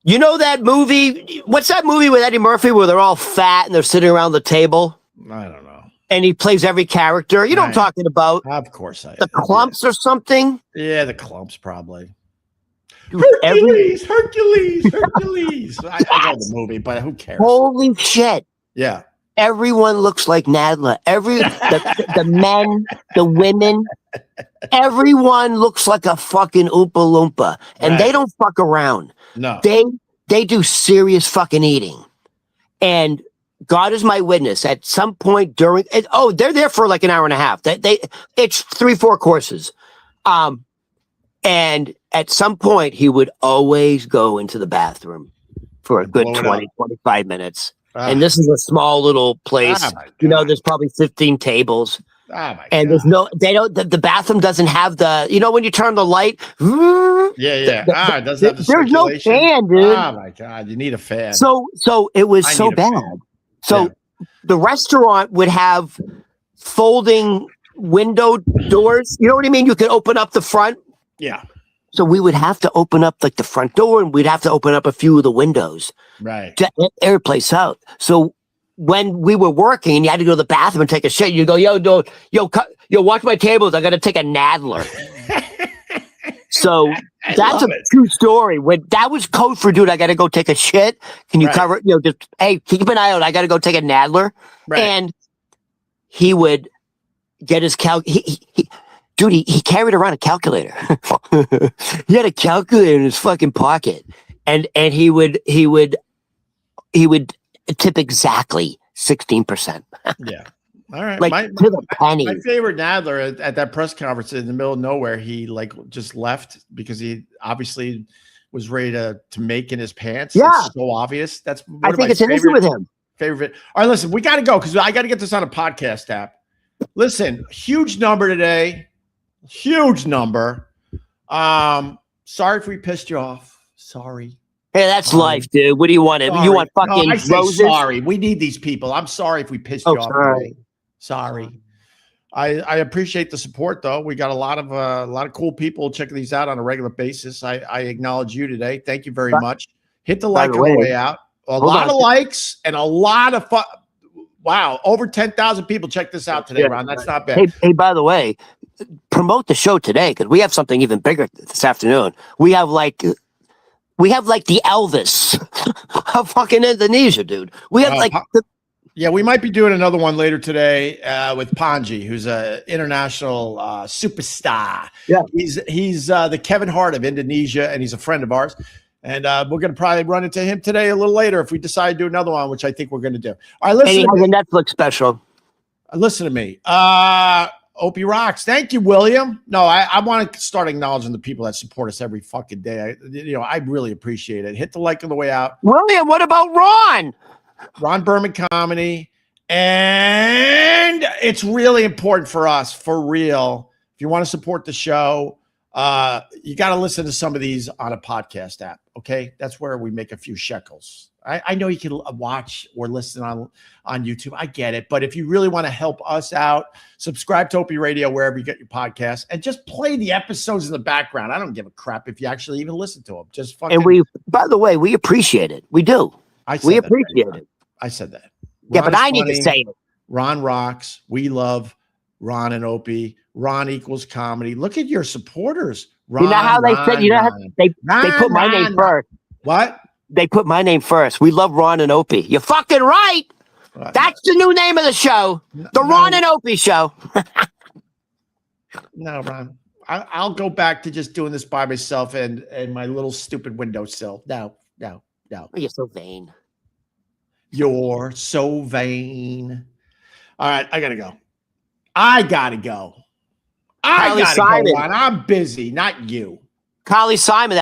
S2: You know that movie? What's that movie with Eddie Murphy where they're all fat and they're sitting around the table?
S1: I don't know.
S2: And he plays every character. You know what I'm talking about?
S1: Of course I
S2: The Clumps or something?
S1: Yeah, the Clumps probably.
S2: Dude,
S1: Hercules. I know the movie, but who cares?
S2: Holy shit.
S1: Yeah.
S2: Everyone looks like Nadler. The men, the women, everyone looks like a fucking Oompa Loompa. And they don't fuck around.
S1: No.
S2: They do serious fucking eating. And God is my witness. At some point during they're there for like an hour and a half. It's 3-4 courses. And at some point he would always go into the bathroom for a good 20-25 minutes. And this is a small little place. There's probably 15 tables.
S1: my
S2: And
S1: God.
S2: the bathroom doesn't have when you turn the light.
S1: Yeah. It doesn't have the
S2: There's no
S1: circulation.
S2: fan, dude.
S1: Oh my God. You need a fan.
S2: So it was
S1: I
S2: so
S1: need a
S2: bad.
S1: fan.
S2: So the restaurant would have folding window doors. You know what I mean? You could open up the front.
S1: Yeah.
S2: So we would have to open up like the front door, and we'd have to open up a few of the windows
S1: Right.
S2: to air place out. So when we were working and you had to go to the bathroom and take a shit, you go, yo, watch my tables. I got to take a Nadler. So that's a true story. When that was code for, dude, I got to go take a shit. Can you cover it? Just, hey, keep an eye out. I got to go take a Nadler.
S1: Right.
S2: And he would get his dude, he carried around a calculator. He had a calculator in his fucking pocket. And he would tip exactly 16%.
S1: Yeah. All right.
S2: Like to the penny.
S1: My favorite Nadler at that press conference in the middle of nowhere, he just left because he obviously was ready to make in his pants.
S2: Yeah.
S1: It's so obvious. That's
S2: I think it's an issue with him.
S1: Favorite. All right, listen, we got to go because I got to get this on a podcast app. Listen, huge number today. Huge number. Sorry if we pissed you off. Sorry.
S2: Hey, that's life, dude. What do you want?
S1: Sorry.
S2: You want fucking
S1: I say
S2: roses?
S1: sorry. We need these people. I'm sorry if we pissed you off.
S2: Sorry.
S1: Sorry. I appreciate the support, though. We got a lot of cool people checking these out on a regular basis. I acknowledge you today. Thank you very much. Hit the like on the way out. A lot of likes and a lot of fun. Wow, over 10,000 people check this out today, Ron. That's not bad.
S2: Hey, by the way, promote the show today because we have something even bigger this afternoon. We have like the Elvis of fucking Indonesia, dude. We have
S1: we might be doing another one later today with Panji, who's an international superstar. Yeah, he's the Kevin Hart of Indonesia, and he's a friend of ours. And we're going to probably run into him today a little later if we decide to do another one, which I think we're going to do. All right, listen.
S2: And he has a Netflix special.
S1: Listen to me. Opie rocks. Thank you, William. No, I want to start acknowledging the people that support us every fucking day. I really appreciate it. Hit the like on the way out.
S2: William, what about Ron?
S1: Ron Berman Comedy. And it's really important for us, for real. If you want to support the show, you got to listen to some of these on a podcast app. Okay. That's where we make a few shekels. I know you can watch or listen on YouTube. I get it. But if you really want to help us out, subscribe to Opie Radio, wherever you get your podcasts, and just play the episodes in the background. I don't give a crap if you actually even listen to them. Just fucking.
S2: And by the way, we appreciate it. We do. We appreciate it.
S1: I said that.
S2: Yeah, but I need to say it.
S1: Ron rocks. We love Ron and Opie. Ron equals comedy. Look at your supporters. Ron,
S2: you know how they said, how they put my name first.
S1: What?
S2: They put my name first. We love Ron and Opie. You're fucking right. That's the new name of the show. Ron and Opie Show.
S1: No, Ron. I'll go back to just doing this by myself and my little stupid windowsill. No.
S2: You're so vain.
S1: You're so vain. All right, I gotta go. Ron. I'm busy, not you.
S2: Carly Simon.